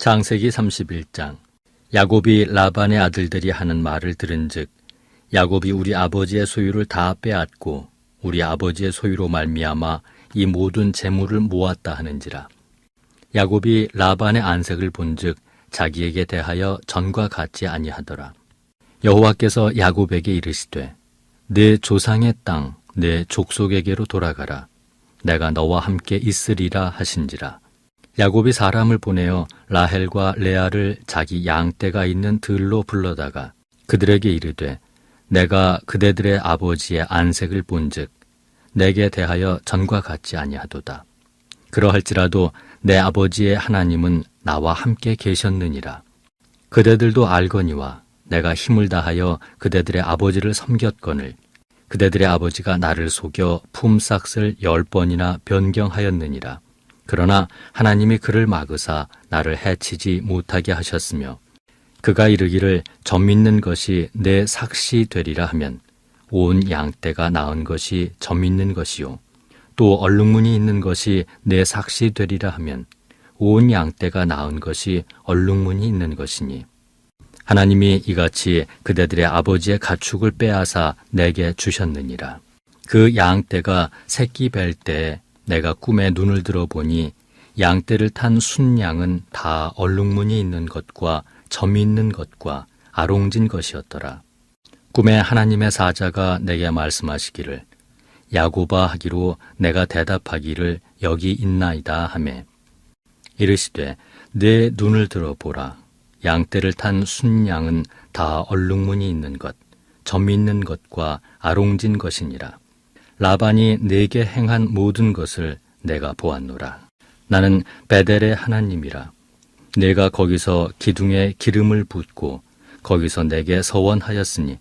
창세기 31장. 야곱이 라반의 아들들이 하는 말을 들은즉 야곱이 우리 아버지의 소유를 다 빼앗고 우리 아버지의 소유로 말미암아 이 모든 재물을 모았다 하는지라. 야곱이 라반의 안색을 본즉 자기에게 대하여 전과 같지 아니하더라. 여호와께서 야곱에게 이르시되 내 조상의 땅 내 족속에게로 돌아가라. 내가 너와 함께 있으리라 하신지라. 야곱이 사람을 보내어 라헬과 레아를 자기 양떼가 있는 들로 불러다가 그들에게 이르되 내가 그대들의 아버지의 안색을 본즉 내게 대하여 전과 같지 아니하도다. 그러할지라도 내 아버지의 하나님은 나와 함께 계셨느니라. 그대들도 알거니와 내가 힘을 다하여 그대들의 아버지를 섬겼거늘 그대들의 아버지가 나를 속여 품삯을 10번이나 변경하였느니라. 그러나 하나님이 그를 막으사 나를 해치지 못하게 하셨으며 그가 이르기를 점 있는 것이 내 삭시 되리라 하면 온 양떼가 낳은 것이 점 있는 것이요 또 얼룩무늬 있는 것이 내 삭시 되리라 하면 온 양떼가 낳은 것이 얼룩무늬 있는 것이니 하나님이 이같이 그대들의 아버지의 가축을 빼앗아 내게 주셨느니라. 그 양떼가 새끼 뵐 때에 내가 꿈에 눈을 들어보니 양떼를 탄 순양은 다 얼룩무늬 있는 것과 점이 있는 것과 아롱진 것이었더라. 꿈에 하나님의 사자가 내게 말씀하시기를 야곱아 하기로 내가 대답하기를 여기 있나이다 하매 이르시되 내 눈을 들어보라. 양떼를 탄 순양은 다 얼룩무늬 있는 것, 점이 있는 것과 아롱진 것이니라. 라반이 내게 행한 모든 것을 내가 보았노라. 나는 베델의 하나님이라. 내가 거기서 기둥에 기름을 붓고 거기서 내게 서원하였으니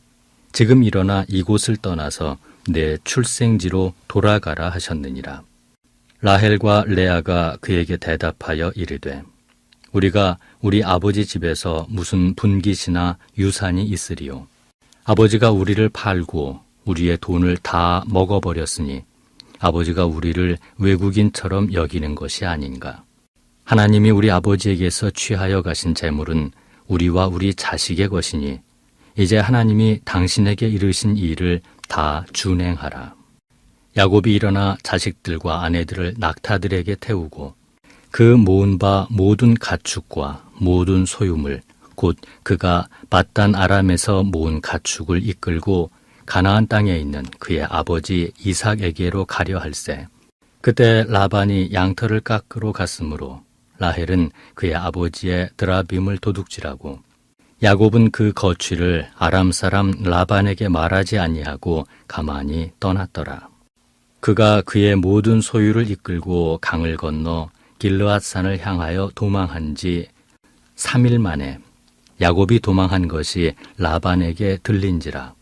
지금 일어나 이곳을 떠나서 내 출생지로 돌아가라 하셨느니라. 라헬과 레아가 그에게 대답하여 이르되 우리가 우리 아버지 집에서 무슨 분깃이나 유산이 있으리요. 아버지가 우리를 팔고 우리의 돈을 다 먹어버렸으니 아버지가 우리를 외국인처럼 여기는 것이 아닌가. 하나님이 우리 아버지에게서 취하여 가신 재물은 우리와 우리 자식의 것이니 이제 하나님이 당신에게 이르신 일을 다 준행하라. 야곱이 일어나 자식들과 아내들을 낙타들에게 태우고 그 모은 바 모든 가축과 모든 소유물 곧 그가 밧단 아람에서 모은 가축을 이끌고 가나안 땅에 있는 그의 아버지 이삭에게로 가려 할세. 그때 라반이 양털을 깎으러 갔으므로 라헬은 그의 아버지의 드라빔을 도둑질하고 야곱은 그 거취를 아람 사람 라반에게 말하지 아니하고 가만히 떠났더라. 그가 그의 모든 소유를 이끌고 강을 건너 길르앗산을 향하여 도망한 지 3일 만에 야곱이 도망한 것이 라반에게 들린지라.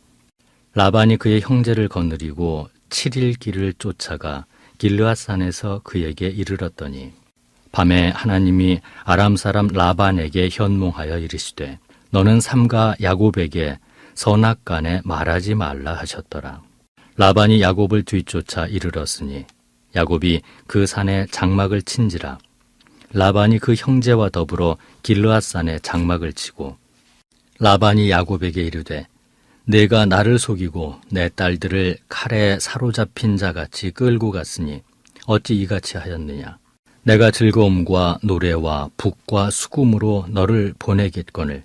라반이 그의 형제를 거느리고 7일 길을 쫓아가 길르앗산에서 그에게 이르렀더니 밤에 하나님이 아람 사람 라반에게 현몽하여 이르시되 너는 삼가 야곱에게 선악간에 말하지 말라 하셨더라. 라반이 야곱을 뒤쫓아 이르렀으니 야곱이 그 산에 장막을 친지라. 라반이 그 형제와 더불어 길르앗산에 장막을 치고 라반이 야곱에게 이르되 내가 나를 속이고 내 딸들을 칼에 사로잡힌 자같이 끌고 갔으니 어찌 이같이 하였느냐. 내가 즐거움과 노래와 북과 수금으로 너를 보내겠거늘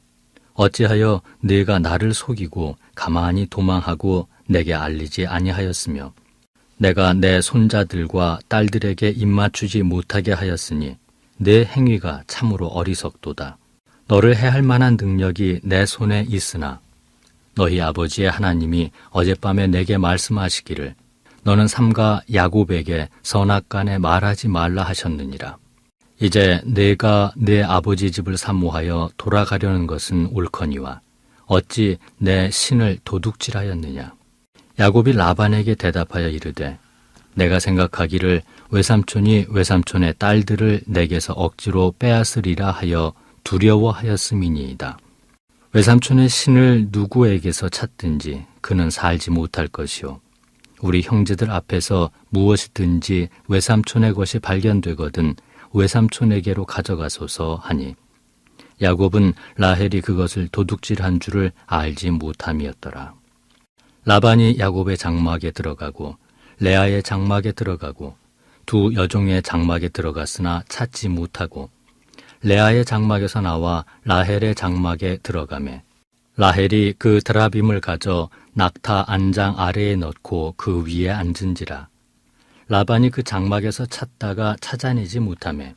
어찌하여 네가 나를 속이고 가만히 도망하고 내게 알리지 아니하였으며 내가 내 손자들과 딸들에게 입맞추지 못하게 하였으니 내 행위가 참으로 어리석도다. 너를 해할 만한 능력이 내 손에 있으나 너희 아버지의 하나님이 어젯밤에 내게 말씀하시기를 너는 삼가 야곱에게 선악간에 말하지 말라 하셨느니라. 이제 내가 내 아버지 집을 사모하여 돌아가려는 것은 옳거니와 어찌 내 신을 도둑질하였느냐. 야곱이 라반에게 대답하여 이르되 내가 생각하기를 외삼촌이 외삼촌의 딸들을 내게서 억지로 빼앗으리라 하여 두려워하였음이니이다. 외삼촌의 신을 누구에게서 찾든지 그는 살지 못할 것이요 우리 형제들 앞에서 무엇이든지 외삼촌의 것이 발견되거든 외삼촌에게로 가져가소서 하니 야곱은 라헬이 그것을 도둑질한 줄을 알지 못함이었더라. 라반이 야곱의 장막에 들어가고 레아의 장막에 들어가고 두 여종의 장막에 들어갔으나 찾지 못하고 레아의 장막에서 나와 라헬의 장막에 들어가매 라헬이 그 드라빔을 가져 낙타 안장 아래에 넣고 그 위에 앉은지라. 라반이 그 장막에서 찾다가 찾아내지 못하매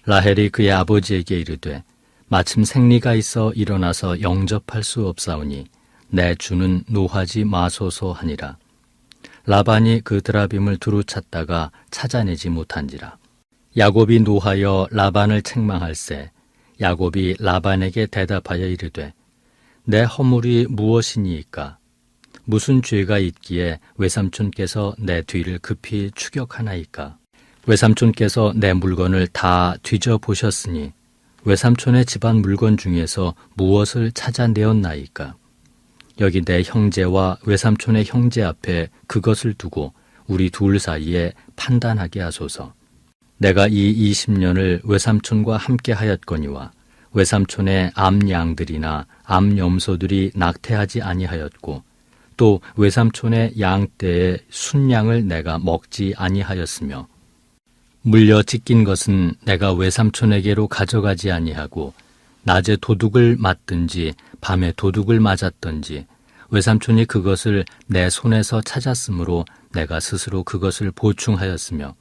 라헬이 그의 아버지에게 이르되 마침 생리가 있어 일어나서 영접할 수 없사오니 내 주는 노하지 마소서 하니라. 라반이 그 드라빔을 두루 찾다가 찾아내지 못한지라. 야곱이 노하여 라반을 책망할세 야곱이 라반에게 대답하여 이르되 내 허물이 무엇이니이까? 무슨 죄가 있기에 외삼촌께서 내 뒤를 급히 추격하나이까? 외삼촌께서 내 물건을 다 뒤져보셨으니 외삼촌의 집안 물건 중에서 무엇을 찾아내었나이까? 여기 내 형제와 외삼촌의 형제 앞에 그것을 두고 우리 둘 사이에 판단하게 하소서. 내가 이 20년을 외삼촌과 함께 하였거니와 외삼촌의 암양들이나 암염소들이 낙태하지 아니하였고 또 외삼촌의 양떼의 순양을 내가 먹지 아니하였으며 물려 찢긴 것은 내가 외삼촌에게로 가져가지 아니하고 낮에 도둑을 맞든지 밤에 도둑을 맞았든지 외삼촌이 그것을 내 손에서 찾았으므로 내가 스스로 그것을 보충하였으며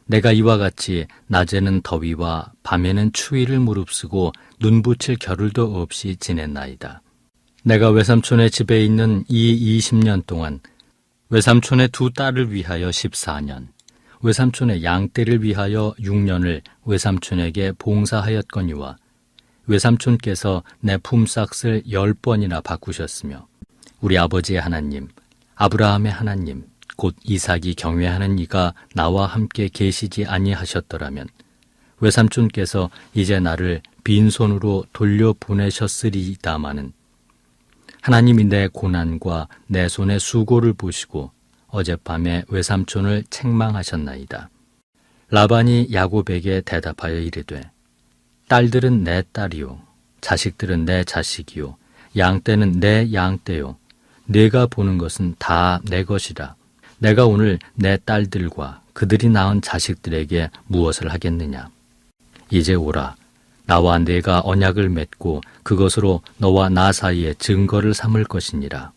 내가 이와 같이 낮에는 더위와 밤에는 추위를 무릅쓰고 눈 붙일 겨를도 없이 지냈나이다. 내가 외삼촌의 집에 있는 이 20년 동안 외삼촌의 두 딸을 위하여 14년, 외삼촌의 양떼를 위하여 6년을 외삼촌에게 봉사하였거니와 외삼촌께서 내 품삯을 10번이나 바꾸셨으며 우리 아버지의 하나님, 아브라함의 하나님, 곧 이삭이 경외하는 이가 나와 함께 계시지 아니하셨더라면 외삼촌께서 이제 나를 빈손으로 돌려보내셨으리다마는 하나님이 내 고난과 내 손의 수고를 보시고 어젯밤에 외삼촌을 책망하셨나이다. 라반이 야곱에게 대답하여 이르되 딸들은 내 딸이요 자식들은 내 자식이요 양떼는 내 양떼요 네가 보는 것은 다 내 것이라. 내가 오늘 내 딸들과 그들이 낳은 자식들에게 무엇을 하겠느냐. 이제 오라. 나와 네가 언약을 맺고 그것으로 너와 나 사이에 증거를 삼을 것이니라.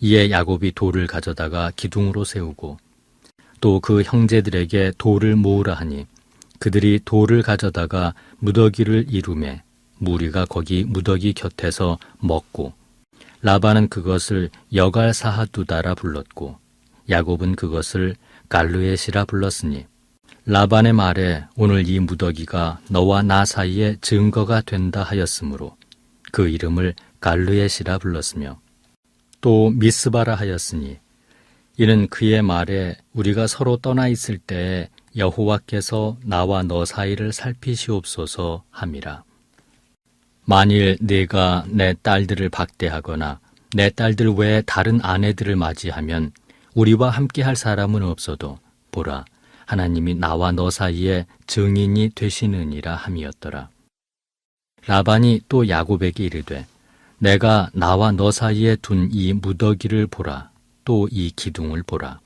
이에 야곱이 돌을 가져다가 기둥으로 세우고 또 그 형제들에게 돌을 모으라 하니 그들이 돌을 가져다가 무더기를 이루매 무리가 거기 무더기 곁에서 먹고 라반은 그것을 여갈사하두다라 불렀고 야곱은 그것을 갈르엣이라 불렀으니 라반의 말에 오늘 이 무더기가 너와 나 사이에 증거가 된다 하였으므로 그 이름을 갈르엣이라 불렀으며 또 미스바라 하였으니 이는 그의 말에 우리가 서로 떠나 있을 때에 여호와께서 나와 너 사이를 살피시옵소서 함이라. 만일 네가 내 딸들을 박대하거나 내 딸들 외에 다른 아내들을 맞이하면 우리와 함께할 사람은 없어도 보라 하나님이 나와 너 사이에 증인이 되시느니라 함이었더라. 라반이 또 야곱에게 이르되 내가 나와 너 사이에 둔 이 무더기를 보라. 또 이 기둥을 보라.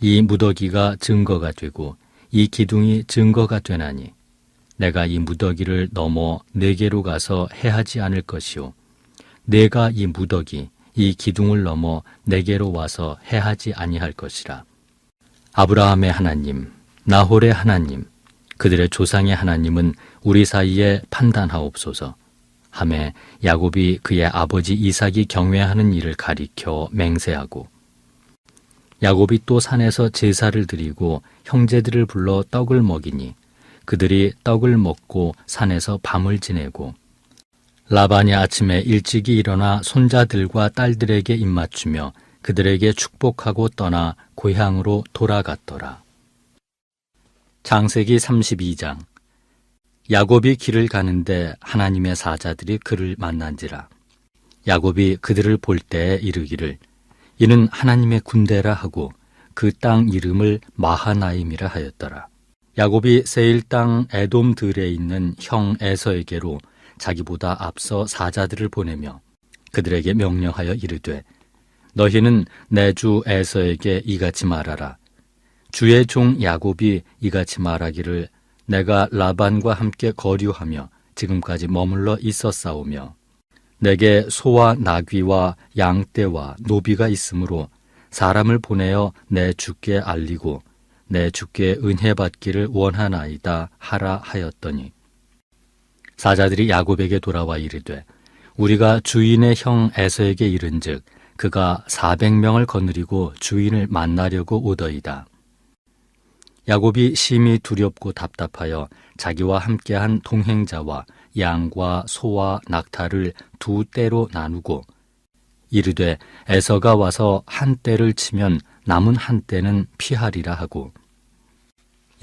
이 무더기가 증거가 되고 이 기둥이 증거가 되나니 내가 이 무더기를 넘어 네게로 가서 해하지 않을 것이요 내가 이 무더기 이 기둥을 넘어 네게로 와서 해하지 아니할 것이라. 아브라함의 하나님, 나홀의 하나님, 그들의 조상의 하나님은 우리 사이에 판단하옵소서. 하매 야곱이 그의 아버지 이삭이 경외하는 일을 가리켜 맹세하고 야곱이 또 산에서 제사를 드리고 형제들을 불러 떡을 먹이니 그들이 떡을 먹고 산에서 밤을 지내고 라반이 아침에 일찍이 일어나 손자들과 딸들에게 입맞추며 그들에게 축복하고 떠나 고향으로 돌아갔더라. 창세기 32장. 야곱이 길을 가는데 하나님의 사자들이 그를 만난지라. 야곱이 그들을 볼 때에 이르기를 이는 하나님의 군대라 하고 그 땅 이름을 마하나임이라 하였더라. 야곱이 세일 땅 에돔 들에 있는 형 에서에게로 자기보다 앞서 사자들을 보내며 그들에게 명령하여 이르되 너희는 내 주 에서에게 이같이 말하라. 주의 종 야곱이 이같이 말하기를 내가 라반과 함께 거류하며 지금까지 머물러 있었사오며 내게 소와 나귀와 양떼와 노비가 있으므로 사람을 보내어 내 주께 알리고 내 주께 은혜 받기를 원하나이다 하라 하였더니 사자들이 야곱에게 돌아와 이르되 우리가 주인의 형 에서에게 이른즉 그가 400명을 거느리고 주인을 만나려고 오더이다. 야곱이 심히 두렵고 답답하여 자기와 함께한 동행자와 양과 소와 낙타를 두 떼로 나누고 이르되 에서가 와서 한 떼를 치면 남은 한 떼는 피하리라 하고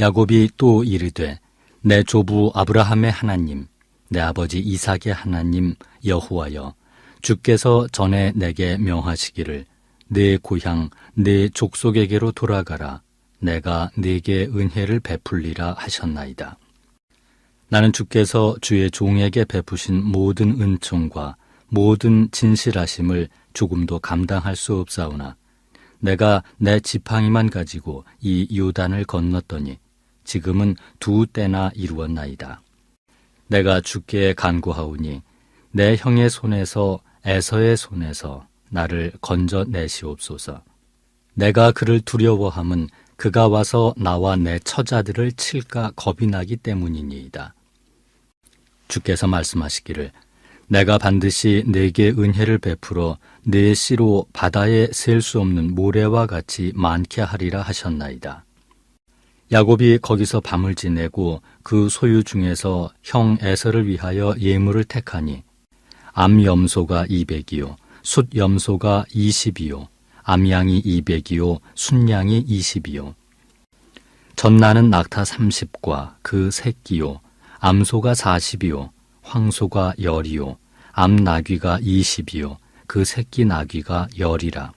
야곱이 또 이르되 내 조부 아브라함의 하나님 내 아버지 이삭의 하나님 여호와여 주께서 전에 내게 명하시기를 내 고향 내 족속에게로 돌아가라 내가 네게 은혜를 베풀리라 하셨나이다. 나는 주께서 주의 종에게 베푸신 모든 은총과 모든 진실하심을 조금도 감당할 수 없사오나 내가 내 지팡이만 가지고 이 요단을 건넜더니 지금은 두 때나 이루었나이다. 내가 주께 간구하오니 내 형의 손에서 에서의 손에서 나를 건져내시옵소서. 내가 그를 두려워함은 그가 와서 나와 내 처자들을 칠까 겁이 나기 때문이니이다. 주께서 말씀하시기를 내가 반드시 네게 은혜를 베풀어 네 씨로 바다에 셀 수 없는 모래와 같이 많게 하리라 하셨나이다. 야곱이 거기서 밤을 지내고 그 소유 중에서 형 에서를 위하여 예물을 택하니 암염소가 200이요 숫염소가 20이요 암양이 200이요 순양이 20이요 전나는 낙타 30과 그 새끼요 암소가 40이요 황소가 10이요 암나귀가 20이요 그 새끼 나귀가 10이라.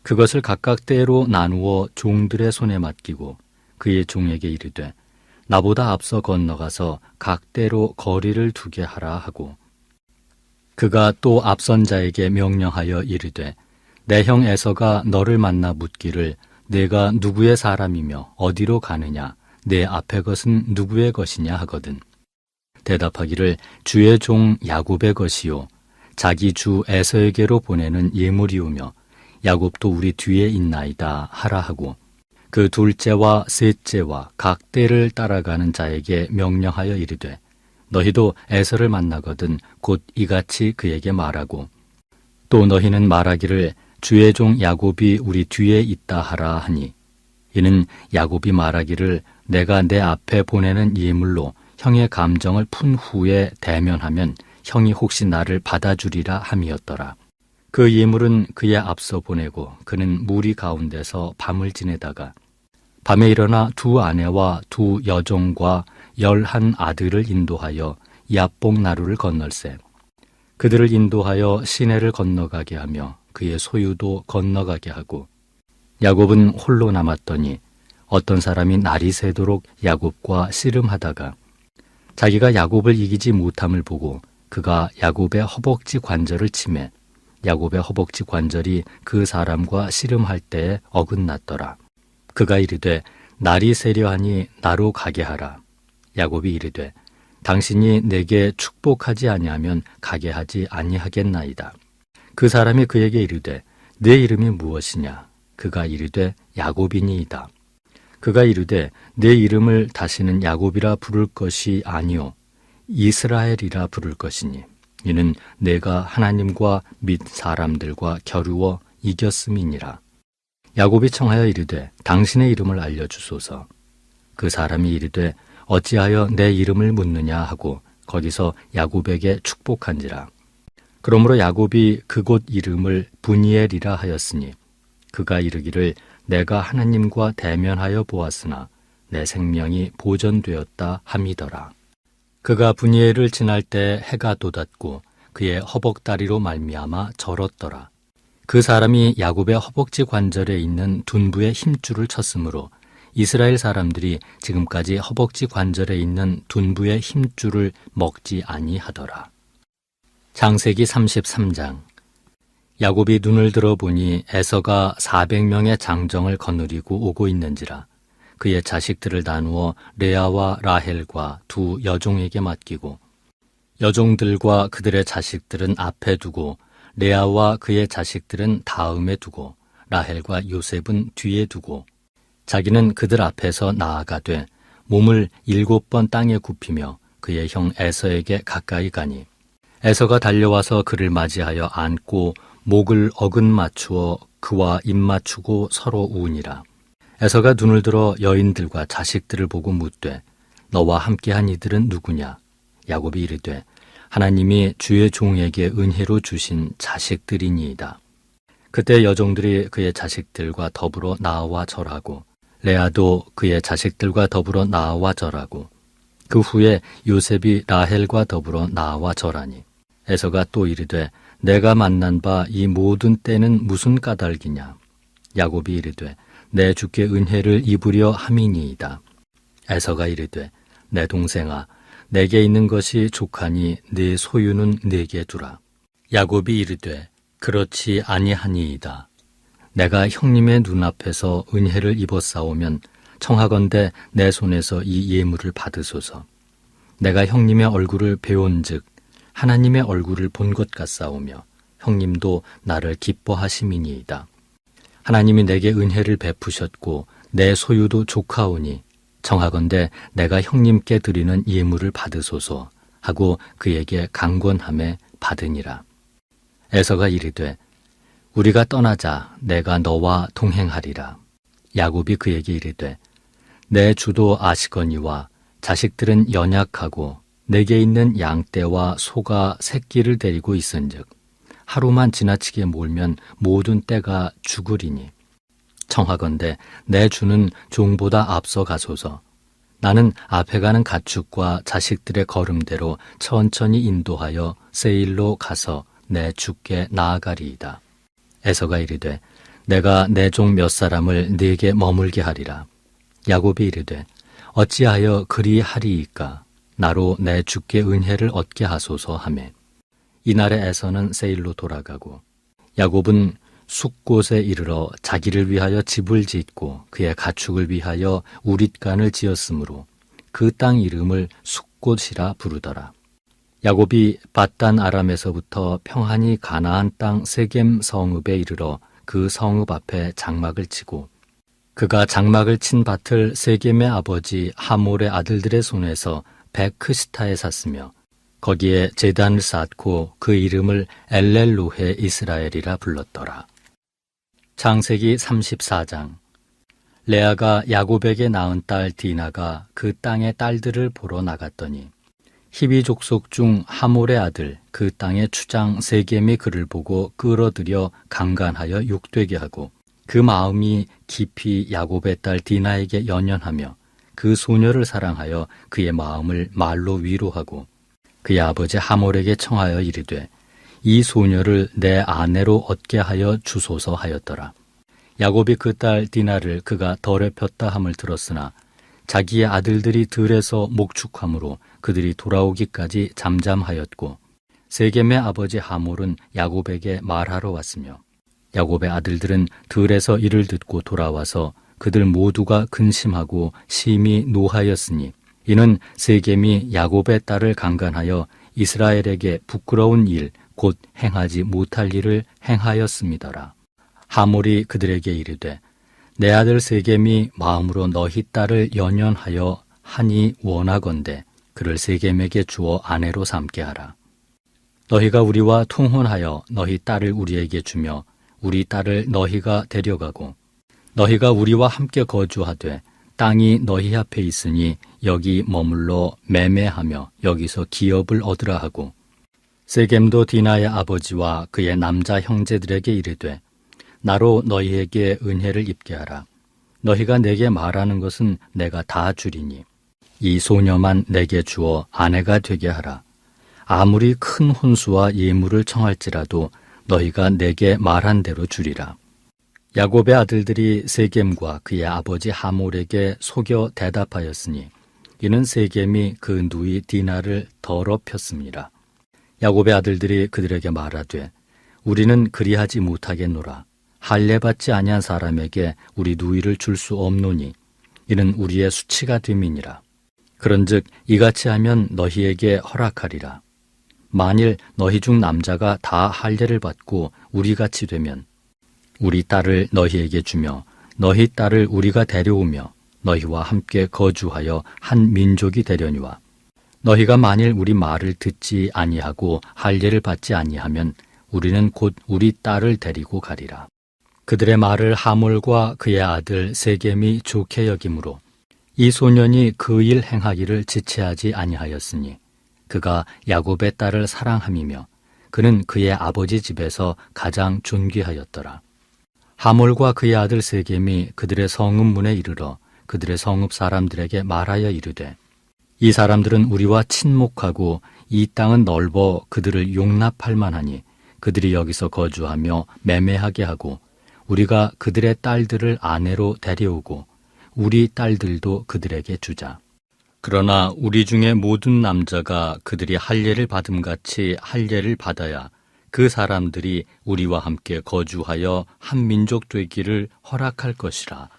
그것을 각각 떼로 나누어 종들의 손에 맡기고 그의 종에게 이르되 나보다 앞서 건너가서 각 떼로 거리를 두게 하라 하고 그가 또 앞선 자에게 명령하여 이르되 내 형 에서가 너를 만나 묻기를 내가 누구의 사람이며 어디로 가느냐 내 앞의 것은 누구의 것이냐 하거든. 대답하기를 주의 종 야곱의 것이요 자기 주 에서에게로 보내는 예물이오며 야곱도 우리 뒤에 있나이다 하라 하고 그 둘째와 셋째와 각 떼를 따라가는 자에게 명령하여 이르되 너희도 에서를 만나거든 곧 이같이 그에게 말하고 또 너희는 말하기를 주의 종 야곱이 우리 뒤에 있다 하라 하니 이는 야곱이 말하기를 내가 내 앞에 보내는 예물로 형의 감정을 푼 후에 대면하면 형이 혹시 나를 받아주리라 함이었더라. 그 예물은 그의 앞서 보내고 그는 무리 가운데서 밤을 지내다가 밤에 일어나 두 아내와 두 여종과 11 아들을 인도하여 야복 나루를 건널세 그들을 인도하여 시내를 건너가게 하며 그의 소유도 건너가게 하고 야곱은 홀로 남았더니 어떤 사람이 날이 새도록 야곱과 씨름하다가 자기가 야곱을 이기지 못함을 보고 그가 야곱의 허벅지 관절을 치매 야곱의 허벅지 관절이 그 사람과 씨름할 때에 어긋났더라. 그가 이르되 날이 새려하니 나로 가게 하라. 야곱이 이르되 당신이 내게 축복하지 아니하면 가게 하지 아니하겠나이다. 그 사람이 그에게 이르되 내 이름이 무엇이냐? 그가 이르되 야곱이니이다. 그가 이르되 내 이름을 다시는 야곱이라 부를 것이 아니요 이스라엘이라 부를 것이니 이는 내가 하나님과 및 사람들과 겨루어 이겼음이니라. 야곱이 청하여 이르되 당신의 이름을 알려주소서. 그 사람이 이르되 어찌하여 내 이름을 묻느냐 하고 거기서 야곱에게 축복한지라. 그러므로 야곱이 그곳 이름을 브니엘이라 하였으니 그가 이르기를 내가 하나님과 대면하여 보았으나 내 생명이 보존되었다 함이더라. 그가 브니엘을 지날 때 해가 돋았고 그의 허벅다리로 말미암아 절었더라. 그 사람이 야곱의 허벅지 관절에 있는 둔부의 힘줄을 쳤으므로 이스라엘 사람들이 지금까지 허벅지 관절에 있는 둔부의 힘줄을 먹지 아니하더라. 창세기 33장. 야곱이 눈을 들어보니 에서가 400명의 장정을 거느리고 오고 있는지라. 그의 자식들을 나누어 레아와 라헬과 두 여종에게 맡기고 여종들과 그들의 자식들은 앞에 두고 레아와 그의 자식들은 다음에 두고 라헬과 요셉은 뒤에 두고 자기는 그들 앞에서 나아가되 몸을 7번 땅에 굽히며 그의 형 에서에게 가까이 가니 에서가 달려와서 그를 맞이하여 안고 목을 어긋 맞추어 그와 입 맞추고 서로 우으니라. 에서가 눈을 들어 여인들과 자식들을 보고 묻되 너와 함께한 이들은 누구냐? 야곱이 이르되 하나님이 주의 종에게 은혜로 주신 자식들이니이다. 그때 여종들이 그의 자식들과 더불어 나와 절하고 레아도 그의 자식들과 더불어 나와 절하고 그 후에 요셉이 라헬과 더불어 나와 절하니 에서가 또 이르되 내가 만난 바 이 모든 때는 무슨 까닭이냐? 야곱이 이르되 내 주께 은혜를 입으려 함이니이다. 에서가 이르되 내 동생아 내게 있는 것이 족하니 네 소유는 내게 두라. 야곱이 이르되 그렇지 아니하니이다. 내가 형님의 눈앞에서 은혜를 입었사오면 청하건대 내 손에서 이 예물을 받으소서. 내가 형님의 얼굴을 배온즉 하나님의 얼굴을 본 것 같사오며 형님도 나를 기뻐하심이니이다. 하나님이 내게 은혜를 베푸셨고 내 소유도 족하오니 청하건대 내가 형님께 드리는 예물을 받으소서 하고 그에게 강권함에 받으니라. 에서가 이르되 우리가 떠나자 내가 너와 동행하리라. 야곱이 그에게 이르되 내 주도 아시거니와 자식들은 연약하고 내게 있는 양떼와 소가 새끼를 데리고 있은즉 하루만 지나치게 몰면 모든 떼가 죽으리니 청하건대 내 주는 종보다 앞서 가소서. 나는 앞에 가는 가축과 자식들의 걸음대로 천천히 인도하여 세일로 가서 내 주께 나아가리이다. 에서가 이르되 내가 내 종 몇 사람을 네게 머물게 하리라. 야곱이 이르되 어찌하여 그리하리이까? 나로 내 주께 은혜를 얻게 하소서 하매 이날에 에서는 세일로 돌아가고 야곱은 숫곳에 이르러 자기를 위하여 집을 짓고 그의 가축을 위하여 우릿간을 지었으므로 그 땅 이름을 숫곳이라 부르더라. 야곱이 밧단 아람에서부터 평안히 가나안 땅 세겜 성읍에 이르러 그 성읍 앞에 장막을 치고 그가 장막을 친 밭을 세겜의 아버지 하몰의 아들들의 손에서 베크시타에 샀으며 거기에 제단을 쌓고 그 이름을 엘렐로헤 이스라엘이라 불렀더라. 창세기 34장. 레아가 야곱에게 낳은 딸 디나가 그 땅의 딸들을 보러 나갔더니 히비 족속 중 하몰의 아들 그 땅의 추장 세겜이 그를 보고 끌어들여 강간하여 욕되게 하고 그 마음이 깊이 야곱의 딸 디나에게 연연하며 그 소녀를 사랑하여 그의 마음을 말로 위로하고 그의 아버지 하몰에게 청하여 이르되 이 소녀를 내 아내로 얻게 하여 주소서 하였더라. 야곱이 그 딸 디나를 그가 더럽혔다 함을 들었으나 자기의 아들들이 들에서 목축함으로 그들이 돌아오기까지 잠잠하였고 세겜의 아버지 하몰은 야곱에게 말하러 왔으며 야곱의 아들들은 들에서 이를 듣고 돌아와서 그들 모두가 근심하고 심히 노하였으니 이는 세겜이 야곱의 딸을 강간하여 이스라엘에게 부끄러운 일 곧 행하지 못할 일을 행하였음이더라. 하몰이 그들에게 이르되 내 아들 세겜이 마음으로 너희 딸을 연연하여 하니 원하건대 그를 세겜에게 주어 아내로 삼게 하라. 너희가 우리와 통혼하여 너희 딸을 우리에게 주며 우리 딸을 너희가 데려가고 너희가 우리와 함께 거주하되 땅이 너희 앞에 있으니 여기 머물러 매매하며 여기서 기업을 얻으라 하고 세겜도 디나의 아버지와 그의 남자 형제들에게 이르되 나로 너희에게 은혜를 입게 하라. 너희가 내게 말하는 것은 내가 다 주리니 이 소녀만 내게 주어 아내가 되게 하라. 아무리 큰 혼수와 예물을 청할지라도 너희가 내게 말한 대로 주리라. 야곱의 아들들이 세겜과 그의 아버지 하몰에게 속여 대답하였으니 이는 세겜이 그 누이 디나를 더럽혔습니다. 야곱의 아들들이 그들에게 말하되 우리는 그리하지 못하겠노라. 할례받지 아니한 사람에게 우리 누이를 줄 수 없노니 이는 우리의 수치가 됨이니라. 그런즉 이같이 하면 너희에게 허락하리라. 만일 너희 중 남자가 다 할례를 받고 우리같이 되면 우리 딸을 너희에게 주며 너희 딸을 우리가 데려오며 너희와 함께 거주하여 한 민족이 되려니와 너희가 만일 우리 말을 듣지 아니하고 할례를 받지 아니하면 우리는 곧 우리 딸을 데리고 가리라. 그들의 말을 하몰과 그의 아들 세겜이 좋게 여기므로 이 소년이 그 일 행하기를 지체하지 아니하였으니 그가 야곱의 딸을 사랑함이며 그는 그의 아버지 집에서 가장 존귀하였더라. 하몰과 그의 아들 세겜이 그들의 성읍문에 이르러 그들의 성읍 사람들에게 말하여 이르되 이 사람들은 우리와 친목하고 이 땅은 넓어 그들을 용납할 만하니 그들이 여기서 거주하며 매매하게 하고 우리가 그들의 딸들을 아내로 데려오고 우리 딸들도 그들에게 주자. 그러나 우리 중에 모든 남자가 그들이 할례를 받음같이 할례를 받아야 그 사람들이 우리와 함께 거주하여 한 민족 되기를 허락할 것이라.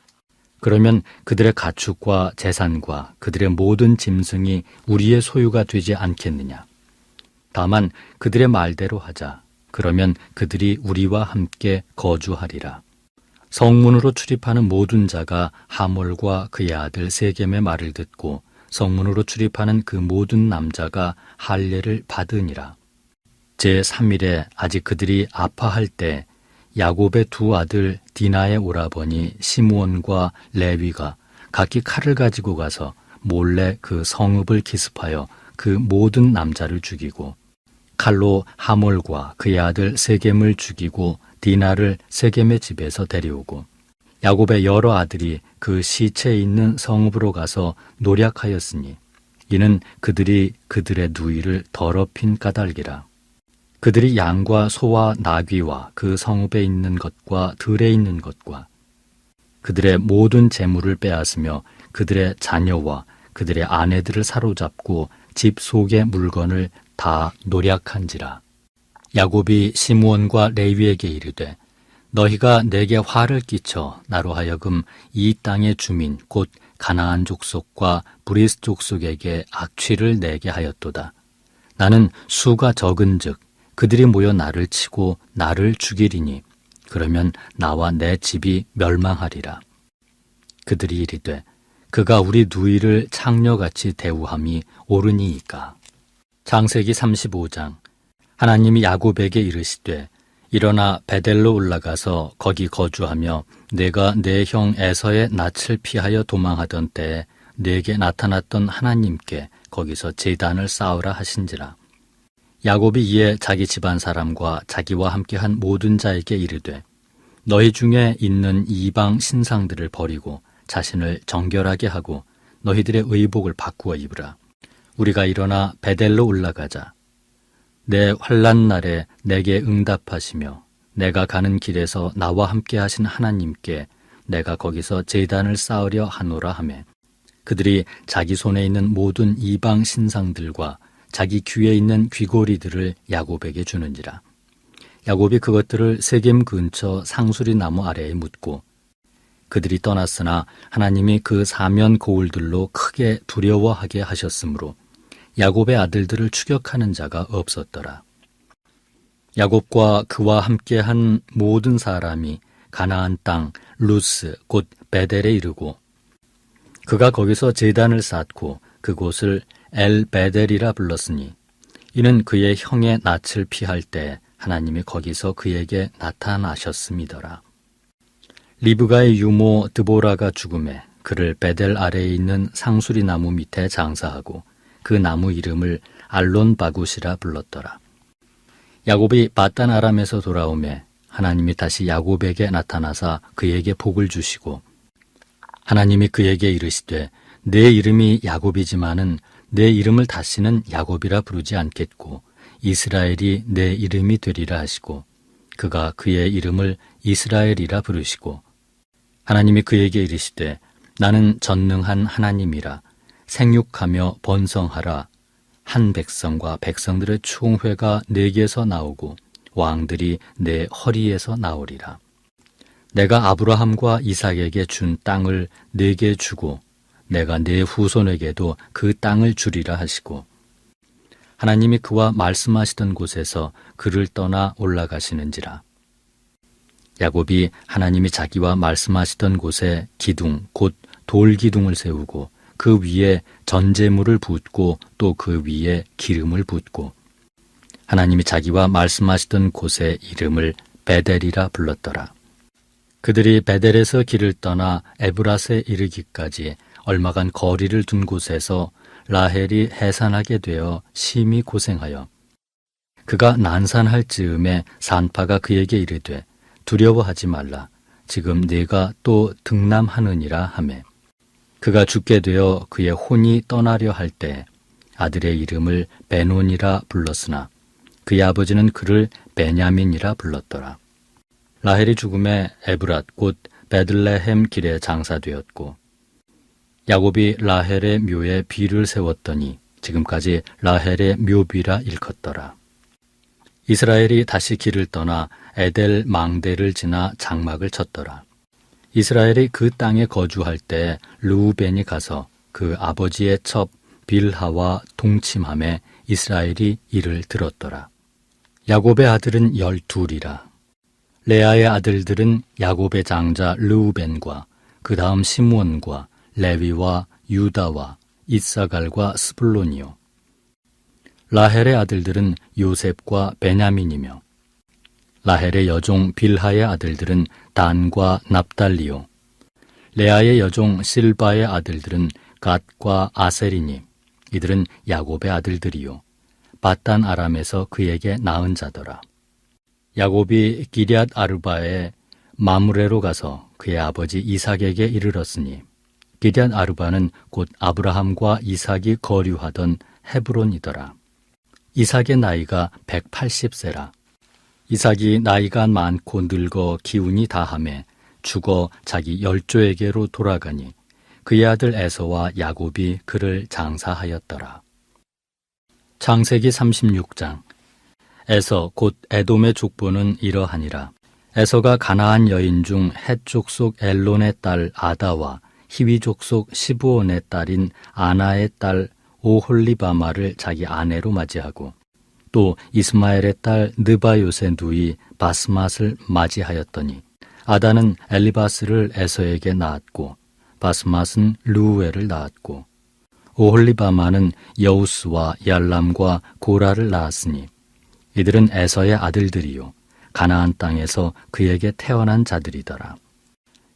그러면 그들의 가축과 재산과 그들의 모든 짐승이 우리의 소유가 되지 않겠느냐. 다만 그들의 말대로 하자. 그러면 그들이 우리와 함께 거주하리라. 성문으로 출입하는 모든 자가 하몰과 그의 아들 세겜의 말을 듣고 성문으로 출입하는 그 모든 남자가 할례를 받으니라. 제3일에 아직 그들이 아파할 때 야곱의 두 아들 디나의 오라버니 시므온과 레위가 각기 칼을 가지고 가서 몰래 그 성읍을 기습하여 그 모든 남자를 죽이고 칼로 하몰과 그의 아들 세겜을 죽이고 디나를 세겜의 집에서 데려오고 야곱의 여러 아들이 그 시체에 있는 성읍으로 가서 노략하였으니 이는 그들이 그들의 누이를 더럽힌 까닭이라. 그들이 양과 소와 나귀와 그 성읍에 있는 것과 들에 있는 것과 그들의 모든 재물을 빼앗으며 그들의 자녀와 그들의 아내들을 사로잡고 집 속의 물건을 다 노략한지라. 야곱이 시므온과 레위에게 이르되 너희가 내게 화를 끼쳐 나로 하여금 이 땅의 주민 곧 가나안 족속과 브리스 족속에게 악취를 내게 하였도다. 나는 수가 적은즉 그들이 모여 나를 치고 나를 죽이리니 그러면 나와 내 집이 멸망하리라. 그들이 이르되 그가 우리 누이를 창녀같이 대우함이 옳으니이까. 창세기 35장. 하나님이 야곱에게 이르시되 일어나 베델로 올라가서 거기 거주하며 내가 내 형 에서의 낯을 피하여 도망하던 때에 내게 나타났던 하나님께 거기서 제단을 쌓으라 하신지라. 야곱이 이에 자기 집안 사람과 자기와 함께한 모든 자에게 이르되 너희 중에 있는 이방 신상들을 버리고 자신을 정결하게 하고 너희들의 의복을 바꾸어 입으라. 우리가 일어나 베델로 올라가자. 내 환난 날에 내게 응답하시며 내가 가는 길에서 나와 함께 하신 하나님께 내가 거기서 제단을 쌓으려 하노라 하매 그들이 자기 손에 있는 모든 이방 신상들과 자기 귀에 있는 귀고리들을 야곱에게 주는지라. 야곱이 그것들을 세겜 근처 상수리 나무 아래에 묻고 그들이 떠났으나 하나님이 그 사면 거울들로 크게 두려워하게 하셨으므로 야곱의 아들들을 추격하는 자가 없었더라. 야곱과 그와 함께한 모든 사람이 가나안 땅 루스 곧 베델에 이르고 그가 거기서 제단을 쌓고 그곳을 엘 베델이라 불렀으니 이는 그의 형의 낯을 피할 때 하나님이 거기서 그에게 나타나셨음이더라. 리브가의 유모 드보라가 죽음에 그를 베델 아래에 있는 상수리 나무 밑에 장사하고 그 나무 이름을 알론 바굿이라 불렀더라. 야곱이 바단 아람에서 돌아오매 하나님이 다시 야곱에게 나타나사 그에게 복을 주시고 하나님이 그에게 이르시되 내 이름이 야곱이지만은 내 이름을 다시는 야곱이라 부르지 않겠고 이스라엘이 내 이름이 되리라 하시고 그가 그의 이름을 이스라엘이라 부르시고 하나님이 그에게 이르시되 나는 전능한 하나님이라 생육하며 번성하라 한 백성과 백성들의 총회가 내게서 나오고 왕들이 내 허리에서 나오리라. 내가 아브라함과 이삭에게 준 땅을 내게 주고 내가 내 후손에게도 그 땅을 주리라 하시고 하나님이 그와 말씀하시던 곳에서 그를 떠나 올라가시는지라. 야곱이 하나님이 자기와 말씀하시던 곳에 기둥 곧 돌기둥을 세우고 그 위에 전제물을 붓고 또 그 위에 기름을 붓고 하나님이 자기와 말씀하시던 곳의 이름을 베델이라 불렀더라. 그들이 베델에서 길을 떠나 에브랏에 이르기까지 얼마간 거리를 둔 곳에서 라헬이 해산하게 되어 심히 고생하여 그가 난산할 즈음에 산파가 그에게 이르되 두려워하지 말라 지금 네가 또 등남하느니라 하매 그가 죽게 되어 그의 혼이 떠나려 할 때 아들의 이름을 베논이라 불렀으나 그의 아버지는 그를 베냐민이라 불렀더라. 라헬이 죽음에 에브랏 곧 베들레헴 길에 장사되었고 야곱이 라헬의 묘에 비를 세웠더니 지금까지 라헬의 묘비라 일컫더라. 이스라엘이 다시 길을 떠나 에델 망대를 지나 장막을 쳤더라. 이스라엘이 그 땅에 거주할 때 르우벤이 가서 그 아버지의 첩 빌하와 동침함에 이스라엘이 이를 들었더라. 야곱의 아들은 12이라. 레아의 아들들은 야곱의 장자 르우벤과 그 다음 시므온과 레위와 유다와 이사갈과 스불론이요. 라헬의 아들들은 요셉과 베냐민이며 라헬의 여종 빌하의 아들들은 단과 납달리요. 레아의 여종 실바의 아들들은 갓과 아셀이니 이들은 야곱의 아들들이요. 바단 아람에서 그에게 낳은 자더라. 야곱이 기럇 아르바에 마므레로 가서 그의 아버지 이삭에게 이르렀으니 기럇 아르바는 곧 아브라함과 이삭이 거류하던 헤브론이더라. 이삭의 나이가 180세라. 이삭이 나이가 많고 늙어 기운이 다하매 죽어 자기 열조에게로 돌아가니 그의 아들 에서와 야곱이 그를 장사하였더라. 창세기 36장. 에서 곧 에돔의 족보는 이러하니라. 에서가 가나안 여인 중 헷 족속 엘론의 딸 아다와 히위 족속 시브온의 딸인 아나의 딸 오홀리바마를 자기 아내로 맞이하고 또 이스마엘의 딸 느바요의 누이 바스맛을 맞이하였더니 아다는 엘리바스를 에서에게 낳았고 바스맛은 르우엘을 낳았고 오홀리바마는 여우스와 얄람과 고라를 낳았으니 이들은 에서의 아들들이요 가나안 땅에서 그에게 태어난 자들이더라.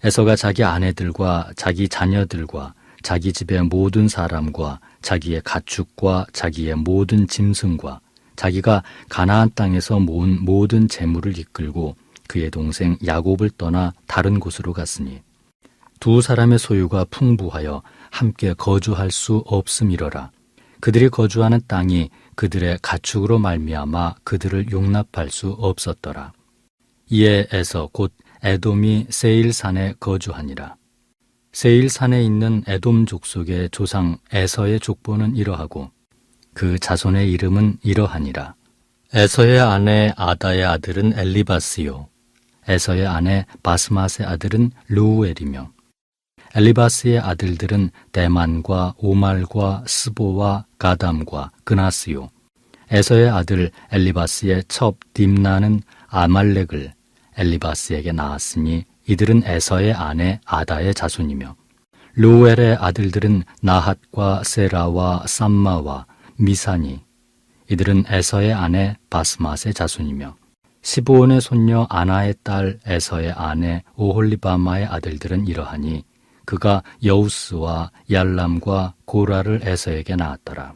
에서가 자기 아내들과 자기 자녀들과 자기 집의 모든 사람과 자기의 가축과 자기의 모든 짐승과 자기가 가나안 땅에서 모은 모든 재물을 이끌고 그의 동생 야곱을 떠나 다른 곳으로 갔으니 두 사람의 소유가 풍부하여 함께 거주할 수 없음이러라. 그들이 거주하는 땅이 그들의 가축으로 말미암아 그들을 용납할 수 없었더라. 이에 에서 곧 에돔이 세일산에 거주하니라. 세일산에 있는 에돔 족속의 조상 에서의 족보는 이러하고 그 자손의 이름은 이러하니라. 에서의 아내 아다의 아들은 엘리바스요. 에서의 아내 바스맛의 아들은 르우엘이며 엘리바스의 아들들은 대만과 오말과 스보와 가담과 그나스요. 에서의 아들 엘리바스의 첩 딥나는 아말렉을 엘리바스에게 낳았으니 이들은 에서의 아내 아다의 자손이며 르우엘의 아들들은 나핫과 세라와 삼마와 미사니 이들은 에서의 아내 바스맛의 자손이며 시브온의 손녀 아나의 딸 에서의 아내 오홀리바마의 아들들은 이러하니 그가 여우스와 얄람과 고라를 에서에게 낳았더라.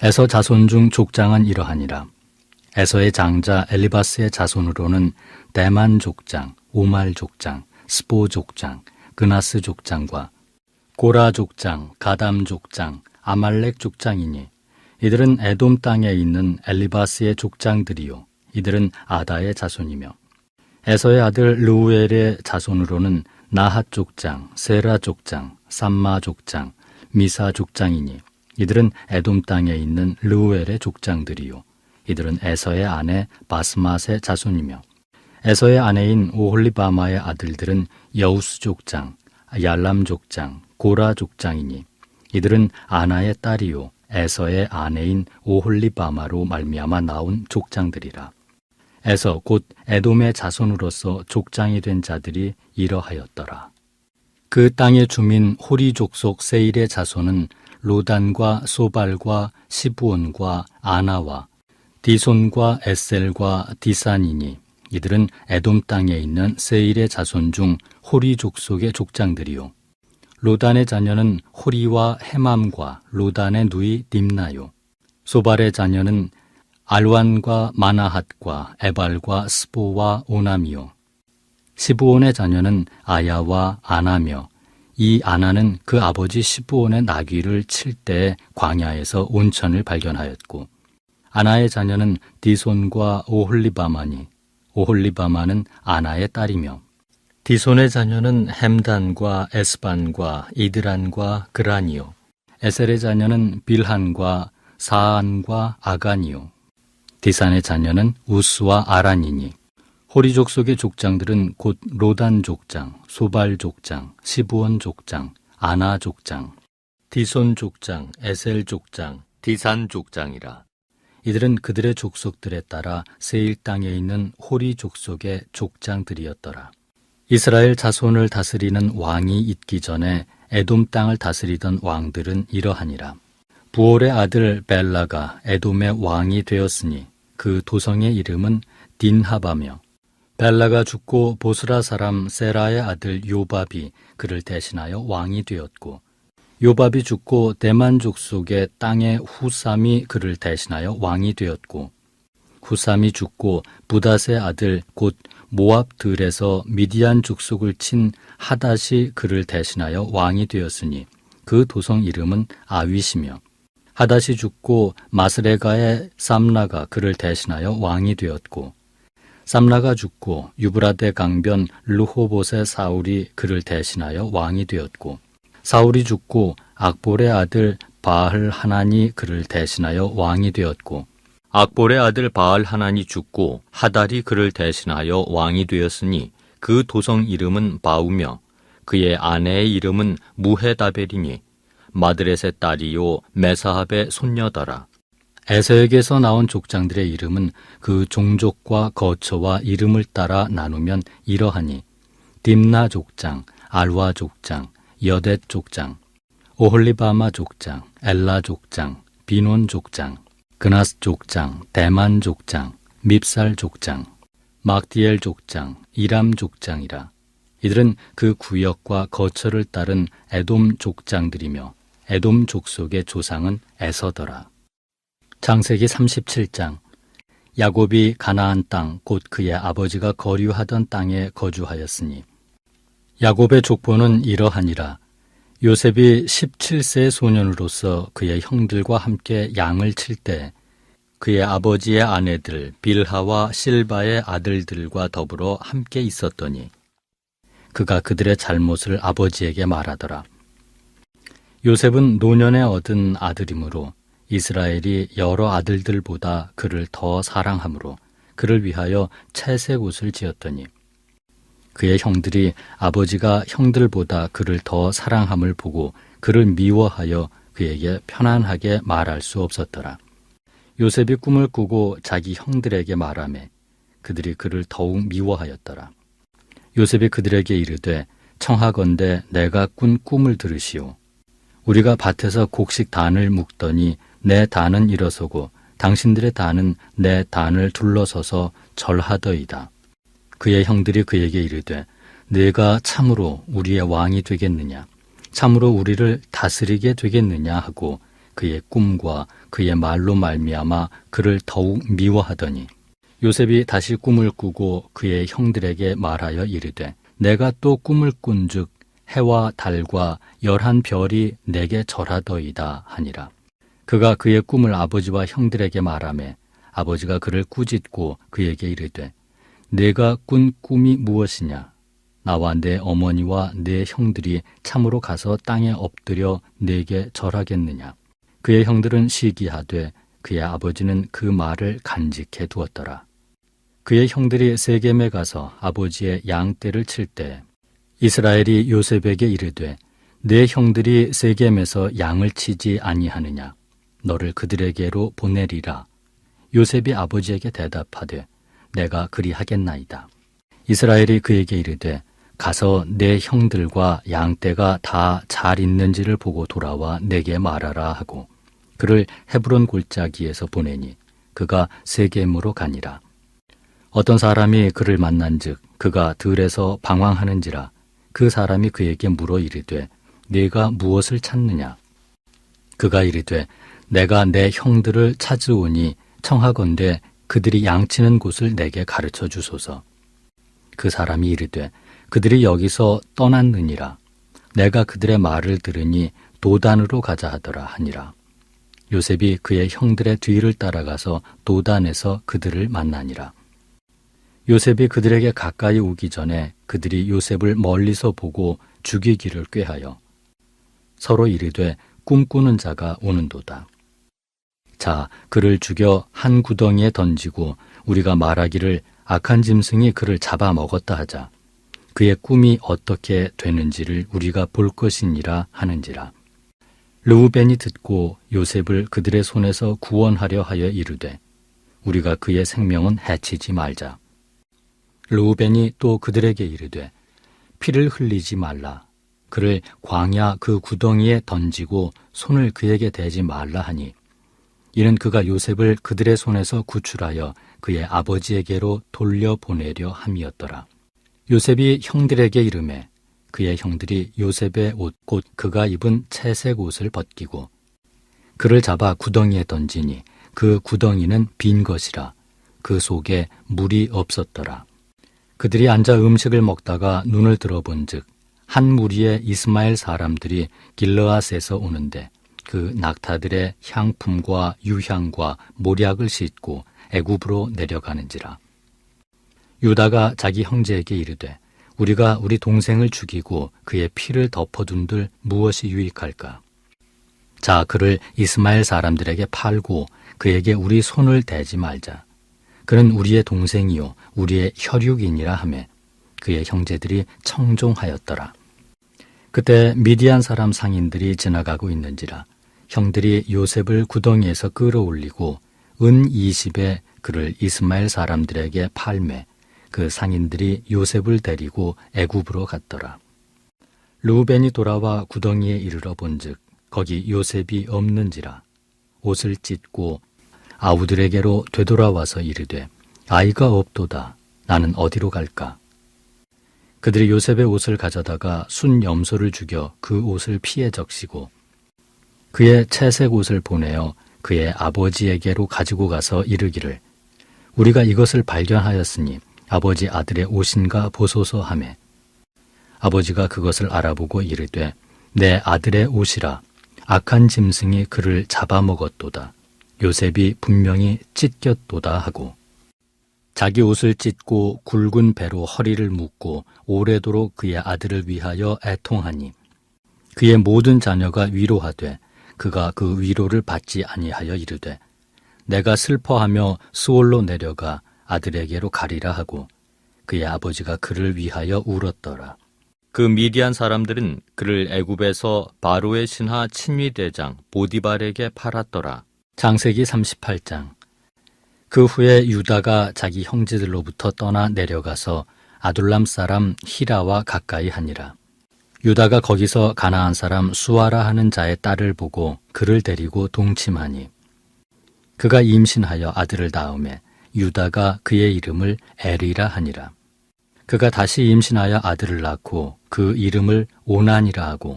에서 자손 중 족장은 이러하니라. 에서의 장자 엘리바스의 자손으로는 대만 족장, 오말 족장, 스보 족장, 그나스 족장과 고라 족장, 가담 족장, 아말렉 족장이니 이들은 에돔 땅에 있는 엘리바스의 족장들이요. 이들은 아다의 자손이며 에서의 아들 르우엘의 자손으로는 나핫 족장, 세라 족장, 삼마 족장, 미사 족장이니 이들은 에돔 땅에 있는 르우엘의 족장들이요 이들은 에서의 아내 바스맛의 자손이며 에서의 아내인 오홀리바마의 아들들은 여우스 족장, 얄람 족장, 고라 족장이니 이들은 아나의 딸이요 에서의 아내인 오홀리바마로 말미암아 나온 족장들이라. 에서 곧 에돔의 자손으로서 족장이 된 자들이 이러하였더라. 그 땅의 주민 호리 족속 세일의 자손은 로단과 소발과 시부온과 아나와 디손과 에셀과 디산이니 이들은 에돔 땅에 있는 세일의 자손 중 호리 족속의 족장들이요 로단의 자녀는 호리와 헤맘과 로단의 누이 딥나요 소발의 자녀는 알완과 마나핫과 에발과 스보와 오남이요 시부온의 자녀는 아야와 아나며 이 아나는 그 아버지 시부온의 나귀를 칠 때 광야에서 온천을 발견하였고 아나의 자녀는 디손과 오홀리바마니 오홀리바마는 아나의 딸이며 디손의 자녀는 햄단과 에스반과 이드란과 그란이요 에셀의 자녀는 빌한과 사안과 아간이요 디산의 자녀는 우스와 아란이니 호리 족속의 족장들은 곧 로단 족장, 소발 족장, 시부온 족장, 아나 족장, 디손 족장, 에셀 족장, 디산 족장이라. 이들은 그들의 족속들에 따라 세일 땅에 있는 호리 족속의 족장들이었더라. 이스라엘 자손을 다스리는 왕이 있기 전에 에돔 땅을 다스리던 왕들은 이러하니라. 부올의 아들 벨라가 에돔의 왕이 되었으니 그 도성의 이름은 딘하바며 벨라가 죽고 보스라 사람 세라의 아들 요밥이 그를 대신하여 왕이 되었고 요밥이 죽고 대만 족속의 땅의 후삼이 그를 대신하여 왕이 되었고 후삼이 죽고 부닷의 아들 곧 모압들에서 미디안 족속을 친 하닷이 그를 대신하여 왕이 되었으니 그 도성 이름은 아윗이며 하닷이 죽고 마스레가의 삼라가 그를 대신하여 왕이 되었고 삼라가 죽고 유브라데 강변 르호봇의 사울이 그를 대신하여 왕이 되었고 사울이 죽고 악볼의 아들 바알 하난이 그를 대신하여 왕이 되었고 악볼의 아들 바알 하난이 죽고 하달이 그를 대신하여 왕이 되었으니 그 도성 이름은 바우며 그의 아내의 이름은 무헤다벨이니 마드렛의 딸이요 메사합의 손녀더라. 에서에게서 나온 족장들의 이름은 그 종족과 거처와 이름을 따라 나누면 이러하니 딥나 족장, 알와 족장, 여댓 족장, 오홀리바마 족장, 엘라 족장, 비논 족장, 그나스 족장, 대만 족장, 밉살 족장, 막디엘 족장, 이람 족장이라. 이들은 그 구역과 거처를 따른 에돔 족장들이며 에돔 족속의 조상은 에서더라. 창세기 37장. 야곱이 가나안 땅 곧 그의 아버지가 거류하던 땅에 거주하였으니 야곱의 족보는 이러하니라. 요셉이 17세 소년으로서 그의 형들과 함께 양을 칠 때 그의 아버지의 아내들 빌하와 실바의 아들들과 더불어 함께 있었더니 그가 그들의 잘못을 아버지에게 말하더라. 요셉은 노년에 얻은 아들이므로 이스라엘이 여러 아들들보다 그를 더 사랑하므로 그를 위하여 채색 옷을 지었더니 그의 형들이 아버지가 형들보다 그를 더 사랑함을 보고 그를 미워하여 그에게 편안하게 말할 수 없었더라. 요셉이 꿈을 꾸고 자기 형들에게 말하매 그들이 그를 더욱 미워하였더라. 요셉이 그들에게 이르되 청하건대 내가 꾼 꿈을 들으시오. 우리가 밭에서 곡식 단을 묶더니 내 단은 일어서고 당신들의 단은 내 단을 둘러서서 절하더이다. 그의 형들이 그에게 이르되 네가 참으로 우리의 왕이 되겠느냐 참으로 우리를 다스리게 되겠느냐 하고 그의 꿈과 그의 말로 말미암아 그를 더욱 미워하더니 요셉이 다시 꿈을 꾸고 그의 형들에게 말하여 이르되 내가 또 꿈을 꾼즉 해와 달과 11별이 내게 절하더이다 하니라. 그가 그의 꿈을 아버지와 형들에게 말하매 아버지가 그를 꾸짖고 그에게 이르되 내가 꾼 꿈이 무엇이냐? 나와 내 어머니와 내 형들이 참으로 가서 땅에 엎드려 내게 절하겠느냐? 그의 형들은 시기하되 그의 아버지는 그 말을 간직해 두었더라. 그의 형들이 세겜에 가서 아버지의 양떼를 칠 때 이스라엘이 요셉에게 이르되 내 형들이 세겜에서 양을 치지 아니하느냐? 너를 그들에게로 보내리라. 요셉이 아버지에게 대답하되 내가 그리하겠나이다. 이스라엘이 그에게 이르되 가서 내 형들과 양떼가 다 잘 있는지를 보고 돌아와 내게 말하라 하고 그를 헤브론 골짜기에서 보내니 그가 세겜으로 가니라. 어떤 사람이 그를 만난즉 그가 들에서 방황하는지라 그 사람이 그에게 물어 이르되 네가 무엇을 찾느냐? 그가 이르되 내가 내 형들을 찾으오니 청하건대 그들이 양치는 곳을 내게 가르쳐 주소서. 그 사람이 이르되 그들이 여기서 떠났느니라. 내가 그들의 말을 들으니 도단으로 가자 하더라 하니라. 요셉이 그의 형들의 뒤를 따라가서 도단에서 그들을 만나니라. 요셉이 그들에게 가까이 오기 전에 그들이 요셉을 멀리서 보고 죽이기를 꾀하여 서로 이르되 꿈꾸는 자가 오는도다. 자, 그를 죽여 한 구덩이에 던지고 우리가 말하기를 악한 짐승이 그를 잡아먹었다 하자. 그의 꿈이 어떻게 되는지를 우리가 볼 것이니라 하는지라. 르우벤이 듣고 요셉을 그들의 손에서 구원하려 하여 이르되 우리가 그의 생명은 해치지 말자. 르우벤이 또 그들에게 이르되 피를 흘리지 말라. 그를 광야 그 구덩이에 던지고 손을 그에게 대지 말라 하니 이는 그가 요셉을 그들의 손에서 구출하여 그의 아버지에게로 돌려보내려 함이었더라. 요셉이 형들에게 이르매 그의 형들이 요셉의 옷 곧 그가 입은 채색 옷을 벗기고 그를 잡아 구덩이에 던지니 그 구덩이는 빈 것이라 그 속에 물이 없었더라. 그들이 앉아 음식을 먹다가 눈을 들어본즉 한 무리의 이스마엘 사람들이 길르앗에서 오는데 그 낙타들의 향품과 유향과 모략을 싣고 애굽으로 내려가는지라. 유다가 자기 형제에게 이르되 우리가 우리 동생을 죽이고 그의 피를 덮어둔들 무엇이 유익할까? 자, 그를 이스마엘 사람들에게 팔고 그에게 우리 손을 대지 말자. 그는 우리의 동생이요 우리의 혈육이니라 하매 그의 형제들이 청종하였더라. 그때 미디안 사람 상인들이 지나가고 있는지라 형들이 요셉을 구덩이에서 끌어올리고 은 20에 그를 이스마엘 사람들에게 팔매 그 상인들이 요셉을 데리고 애굽으로 갔더라. 르우벤이 돌아와 구덩이에 이르러 본즉 거기 요셉이 없는지라 옷을 찢고 아우들에게로 되돌아와서 이르되 아이가 없도다. 나는 어디로 갈까? 그들이 요셉의 옷을 가져다가 순 염소를 죽여 그 옷을 피에 적시고 그의 채색 옷을 보내어 그의 아버지에게로 가지고 가서 이르기를 우리가 이것을 발견하였으니 아버지 아들의 옷인가 보소서 하매 아버지가 그것을 알아보고 이르되 내 아들의 옷이라 악한 짐승이 그를 잡아먹었도다. 요셉이 분명히 찢겼도다 하고 자기 옷을 찢고 굵은 배로 허리를 묶고 오래도록 그의 아들을 위하여 애통하니 그의 모든 자녀가 위로하되 그가 그 위로를 받지 아니하여 이르되 내가 슬퍼하며 수올로 내려가 아들에게로 가리라 하고 그의 아버지가 그를 위하여 울었더라. 그 미디안 사람들은 그를 애굽에서 바로의 신하 친위대장 보디발에게 팔았더라. 창세기 38장. 그 후에 유다가 자기 형제들로부터 떠나 내려가서 아둘람 사람 히라와 가까이 하니라. 유다가 거기서 가나안 사람 수아라 하는 자의 딸을 보고 그를 데리고 동침하니 그가 임신하여 아들을 낳음에 유다가 그의 이름을 에리라 하니라. 그가 다시 임신하여 아들을 낳고 그 이름을 오난이라 하고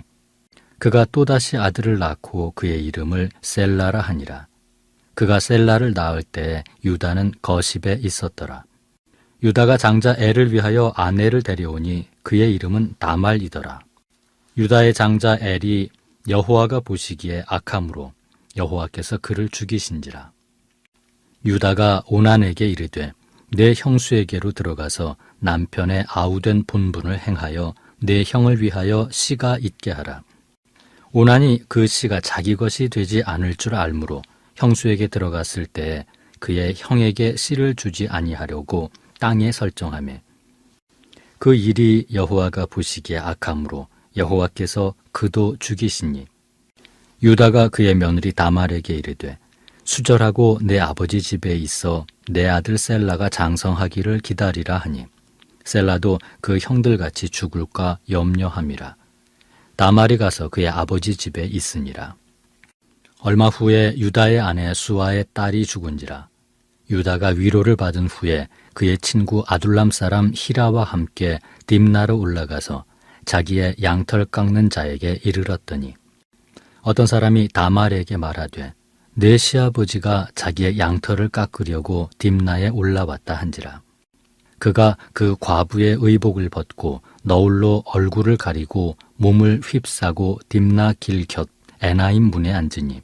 그가 또다시 아들을 낳고 그의 이름을 셀라라 하니라. 그가 셀라를 낳을 때 유다는 거십에 있었더라. 유다가 장자 엘을 위하여 아내를 데려오니 그의 이름은 다말이더라. 유다의 장자 엘이 여호와가 보시기에 악함으로 여호와께서 그를 죽이신지라. 유다가 오난에게 이르되 내 형수에게로 들어가서 남편의 아우된 본분을 행하여 내 형을 위하여 씨가 있게 하라. 오난이 그 씨가 자기 것이 되지 않을 줄 알므로 형수에게 들어갔을 때 그의 형에게 씨를 주지 아니하려고 땅에 설정하매 그 일이 여호와가 보시기에 악함으로 여호와께서 그도 죽이시니 유다가 그의 며느리 다말에게 이르되 수절하고 내 아버지 집에 있어 내 아들 셀라가 장성하기를 기다리라 하니 셀라도 그 형들같이 죽을까 염려함이라. 다말이 가서 그의 아버지 집에 있으니라. 얼마 후에 유다의 아내 수아의 딸이 죽은지라. 유다가 위로를 받은 후에 그의 친구 아둘람 사람 히라와 함께 딥나로 올라가서 자기의 양털 깎는 자에게 이르렀더니 어떤 사람이 다말에게 말하되 내 시아버지가 자기의 양털을 깎으려고 딥나에 올라왔다 한지라. 그가 그 과부의 의복을 벗고 너울로 얼굴을 가리고 몸을 휩싸고 딥나 길 곁 에나임 문에 앉으니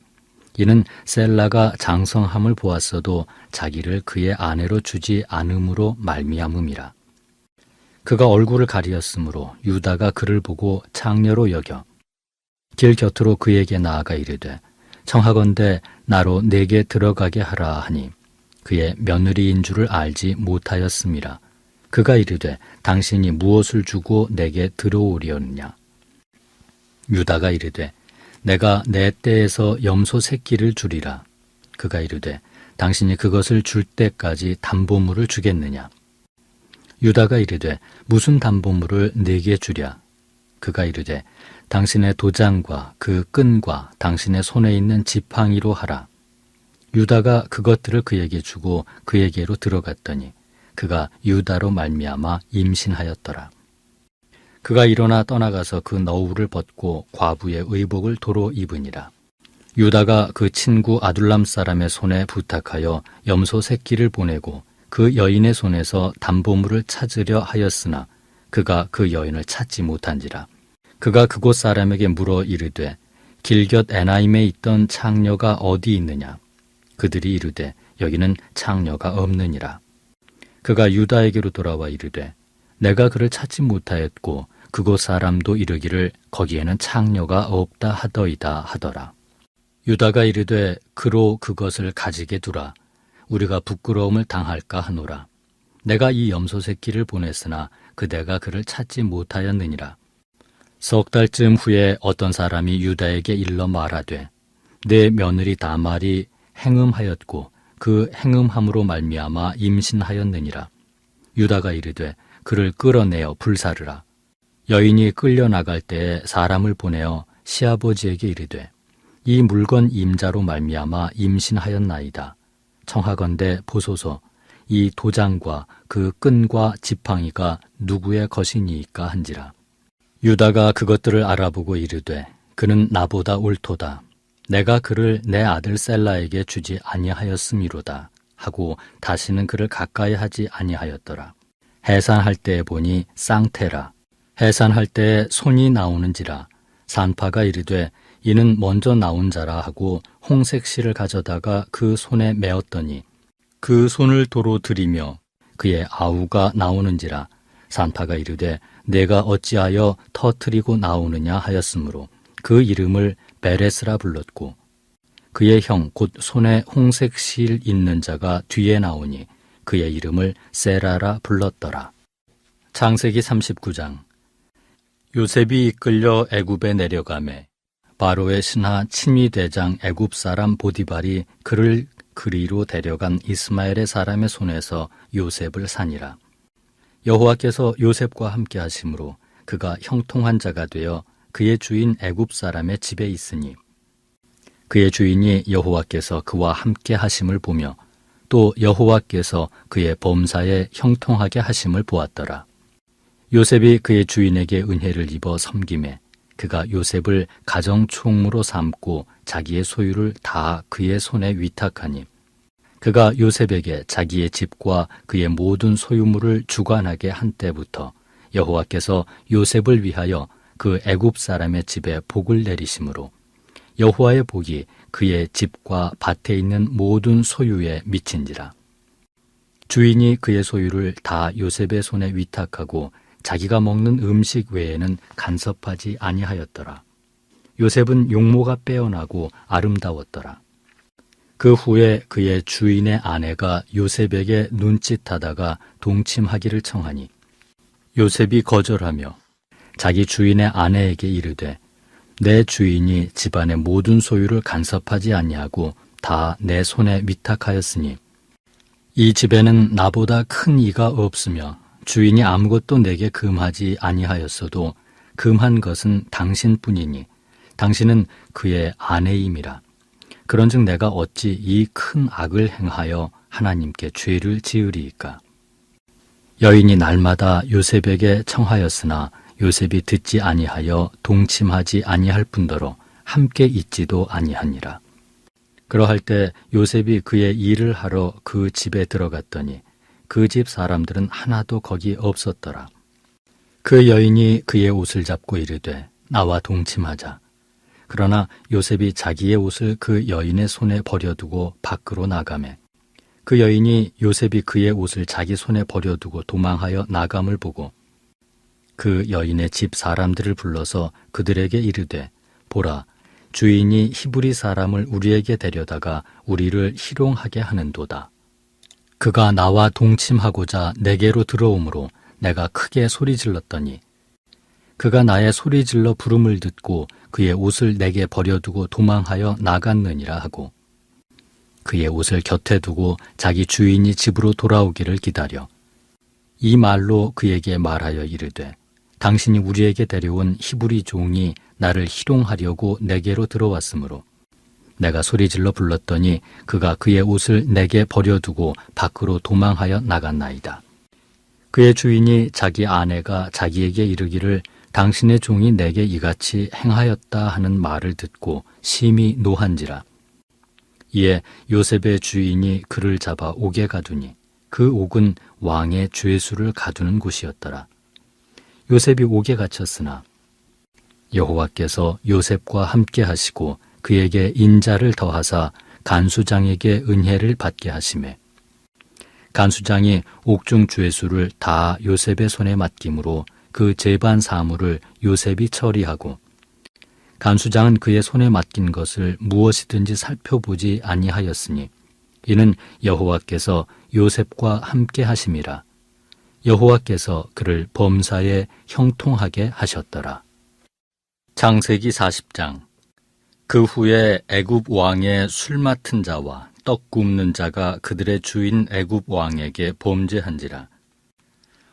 이는 셀라가 장성함을 보았어도 자기를 그의 아내로 주지 않음으로 말미암음이라. 그가 얼굴을 가리었으므로 유다가 그를 보고 창녀로 여겨 길 곁으로 그에게 나아가 이르되 청하건대 나로 내게 들어가게 하라 하니 그의 며느리인 줄을 알지 못하였음이라. 그가 이르되 당신이 무엇을 주고 내게 들어오려느냐. 유다가 이르되 내가 내 떼에서 염소 새끼를 주리라. 그가 이르되 당신이 그것을 줄 때까지 담보물을 주겠느냐. 유다가 이르되 무슨 담보물을 내게 주랴. 그가 이르되 당신의 도장과 그 끈과 당신의 손에 있는 지팡이로 하라. 유다가 그것들을 그에게 주고 그에게로 들어갔더니 그가 유다로 말미암아 임신하였더라. 그가 일어나 떠나가서 그 너울을 벗고 과부의 의복을 도로 입으니라. 유다가 그 친구 아둘람 사람의 손에 부탁하여 염소 새끼를 보내고 그 여인의 손에서 담보물을 찾으려 하였으나 그가 그 여인을 찾지 못한지라. 그가 그곳 사람에게 물어 이르되 길곁 에나임에 있던 창녀가 어디 있느냐. 그들이 이르되 여기는 창녀가 없느니라. 그가 유다에게로 돌아와 이르되 내가 그를 찾지 못하였고 그곳 사람도 이르기를 거기에는 창녀가 없다 하더이다 하더라. 유다가 이르되 그로 그것을 가지게 두라. 우리가 부끄러움을 당할까 하노라. 내가 이 염소 새끼를 보냈으나 그대가 그를 찾지 못하였느니라. 석 달쯤 후에 어떤 사람이 유다에게 일러 말하되 내 며느리 다말이 행음하였고 그 행음함으로 말미암아 임신하였느니라. 유다가 이르되 그를 끌어내어 불사르라. 여인이 끌려나갈 때에 사람을 보내어 시아버지에게 이르되 이 물건 임자로 말미암아 임신하였나이다. 청하건대 보소서 이 도장과 그 끈과 지팡이가 누구의 것이니이까 한지라. 유다가 그것들을 알아보고 이르되 그는 나보다 옳도다. 내가 그를 내 아들 셀라에게 주지 아니하였음이로다 하고 다시는 그를 가까이 하지 아니하였더라. 해산할 때에 보니 쌍태라. 해산할 때에 손이 나오는지라. 산파가 이르되 이는 먼저 나온 자라 하고 홍색 실을 가져다가 그 손에 메었더니 그 손을 도로 들이며 그의 아우가 나오는지라. 산파가 이르되 내가 어찌하여 터뜨리고 나오느냐 하였으므로 그 이름을 베레스라 불렀고 그의 형 곧 손에 홍색 실 있는 자가 뒤에 나오니 그의 이름을 세라라 불렀더라. 창세기 39장. 요셉이 이끌려 애굽에 내려가매 바로의 신하 치미대장 애굽 사람 보디발이 그를 그리로 데려간 이스마엘의 사람의 손에서 요셉을 산이라. 여호와께서 요셉과 함께 하심으로 그가 형통한 자가 되어 그의 주인 애굽 사람의 집에 있으니 그의 주인이 여호와께서 그와 함께 하심을 보며 또 여호와께서 그의 범사에 형통하게 하심을 보았더라. 요셉이 그의 주인에게 은혜를 입어 섬김에 그가 요셉을 가정 총무로 삼고 자기의 소유를 다 그의 손에 위탁하니 그가 요셉에게 자기의 집과 그의 모든 소유물을 주관하게 한 때부터 여호와께서 요셉을 위하여 그 애굽 사람의 집에 복을 내리심으로 여호와의 복이 그의 집과 밭에 있는 모든 소유에 미친지라. 주인이 그의 소유를 다 요셉의 손에 위탁하고 자기가 먹는 음식 외에는 간섭하지 아니하였더라. 요셉은 용모가 빼어나고 아름다웠더라. 그 후에 그의 주인의 아내가 요셉에게 눈짓하다가 동침하기를 청하니 요셉이 거절하며 자기 주인의 아내에게 이르되 내 주인이 집안의 모든 소유를 간섭하지 아니하고 다 내 손에 위탁하였으니 이 집에는 나보다 큰 이가 없으며 주인이 아무것도 내게 금하지 아니하였어도 금한 것은 당신뿐이니 당신은 그의 아내임이라. 그런즉 내가 어찌 이 큰 악을 행하여 하나님께 죄를 지으리이까. 여인이 날마다 요셉에게 청하였으나 요셉이 듣지 아니하여 동침하지 아니할 뿐더러 함께 있지도 아니하니라. 그러할 때 요셉이 그의 일을 하러 그 집에 들어갔더니 그 집 사람들은 하나도 거기 없었더라. 그 여인이 그의 옷을 잡고 이르되 나와 동침하자. 그러나 요셉이 자기의 옷을 그 여인의 손에 버려두고 밖으로 나가매 그 여인이 요셉이 그의 옷을 자기 손에 버려두고 도망하여 나감을 보고 그 여인의 집 사람들을 불러서 그들에게 이르되 보라, 주인이 히브리 사람을 우리에게 데려다가 우리를 희롱하게 하는도다. 그가 나와 동침하고자 내게로 들어오므로 내가 크게 소리질렀더니 그가 나의 소리질러 부름을 듣고 그의 옷을 내게 버려두고 도망하여 나갔느니라 하고 그의 옷을 곁에 두고 자기 주인이 집으로 돌아오기를 기다려 이 말로 그에게 말하여 이르되 당신이 우리에게 데려온 히브리 종이 나를 희롱하려고 내게로 들어왔으므로 내가 소리질러 불렀더니 그가 그의 옷을 내게 버려두고 밖으로 도망하여 나갔나이다. 그의 주인이 자기 아내가 자기에게 이르기를 당신의 종이 내게 이같이 행하였다 하는 말을 듣고 심히 노한지라. 이에 요셉의 주인이 그를 잡아 옥에 가두니 그 옥은 왕의 죄수를 가두는 곳이었더라. 요셉이 옥에 갇혔으나 여호와께서 요셉과 함께 하시고 그에게 인자를 더하사 간수장에게 은혜를 받게 하시매 간수장이 옥중 죄수를 다 요셉의 손에 맡김으로 그 재반 사물을 요셉이 처리하고 간수장은 그의 손에 맡긴 것을 무엇이든지 살펴보지 아니하였으니 이는 여호와께서 요셉과 함께 하심이라. 여호와께서 그를 범사에 형통하게 하셨더라. 창세기 40장. 그 후에 애굽 왕의 술 맡은 자와 떡 굽는 자가 그들의 주인 애굽 왕에게 범죄한지라.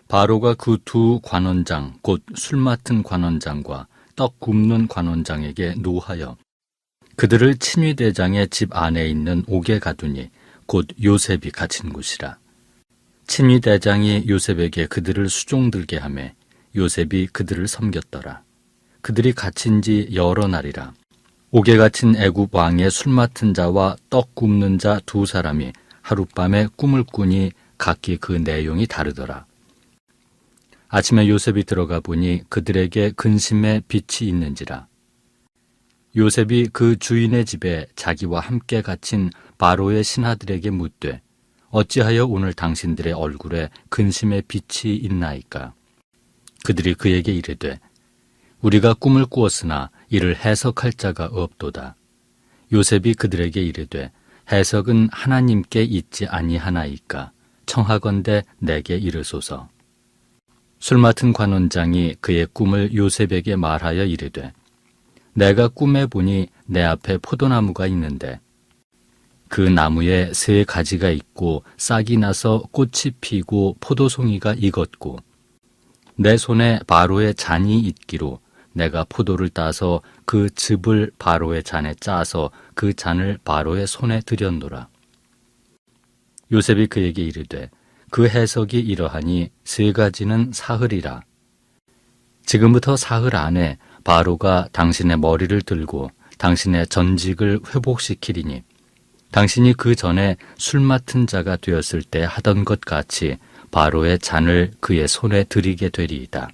바로가 그 두 관원장 곧 술 맡은 관원장과 떡 굽는 관원장에게 노하여 그들을 친위대장의 집 안에 있는 옥에 가두니 곧 요셉이 갇힌 곳이라. 친위대장이 요셉에게 그들을 수종들게 하매 요셉이 그들을 섬겼더라. 그들이 갇힌 지 여러 날이라. 옥에 갇힌 애굽 왕의 술 맡은 자와 떡 굽는 자 두 사람이 하룻밤에 꿈을 꾸니 각기 그 내용이 다르더라. 아침에 요셉이 들어가 보니 그들에게 근심의 빛이 있는지라. 요셉이 그 주인의 집에 자기와 함께 갇힌 바로의 신하들에게 묻되 어찌하여 오늘 당신들의 얼굴에 근심의 빛이 있나이까? 그들이 그에게 이르되 우리가 꿈을 꾸었으나 이를 해석할 자가 없도다. 요셉이 그들에게 이르되 해석은 하나님께 있지 아니하나이까? 청하건대 내게 이르소서. 술 맡은 관원장이 그의 꿈을 요셉에게 말하여 이르되 내가 꿈에 보니 내 앞에 포도나무가 있는데 그 나무에 세 가지가 있고 싹이 나서 꽃이 피고 포도송이가 익었고 내 손에 바로의 잔이 있기로 내가 포도를 따서 그 즙을 바로의 잔에 짜서 그 잔을 바로의 손에 들였노라. 요셉이 그에게 이르되 그 해석이 이러하니 세 가지는 사흘이라. 지금부터 사흘 안에 바로가 당신의 머리를 들고 당신의 전직을 회복시키리니 당신이 그 전에 술 맡은 자가 되었을 때 하던 것 같이 바로의 잔을 그의 손에 들이게 되리이다.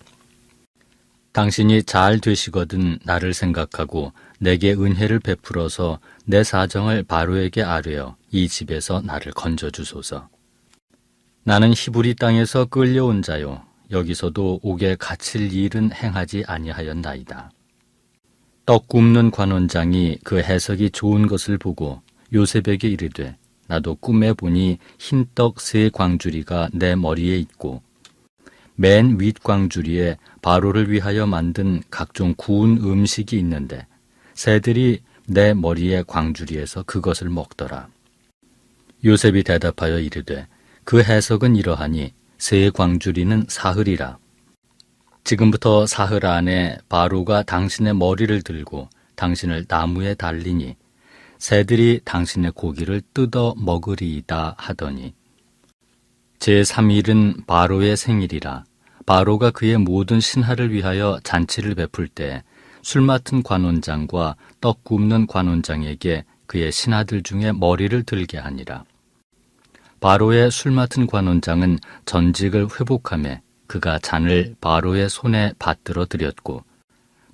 당신이 잘 되시거든 나를 생각하고 내게 은혜를 베풀어서 내 사정을 바로에게 아뢰어 이 집에서 나를 건져주소서. 나는 히브리 땅에서 끌려온 자요 여기서도 옥에 갇힐 일은 행하지 아니하였나이다. 떡 굽는 관원장이 그 해석이 좋은 것을 보고 요셉에게 이르되 나도 꿈에 보니 흰떡 세 광주리가 내 머리에 있고 맨 윗 광주리에 바로를 위하여 만든 각종 구운 음식이 있는데 새들이 내 머리에 광주리에서 그것을 먹더라. 요셉이 대답하여 이르되 그 해석은 이러하니 세 광주리는 사흘이라. 지금부터 사흘 안에 바로가 당신의 머리를 들고 당신을 나무에 달리니 새들이 당신의 고기를 뜯어 먹으리이다 하더니 제3일은 바로의 생일이라. 바로가 그의 모든 신하를 위하여 잔치를 베풀 때 술 맡은 관원장과 떡 굽는 관원장에게 그의 신하들 중에 머리를 들게 하니라. 바로의 술 맡은 관원장은 전직을 회복하며 그가 잔을 바로의 손에 받들어 드렸고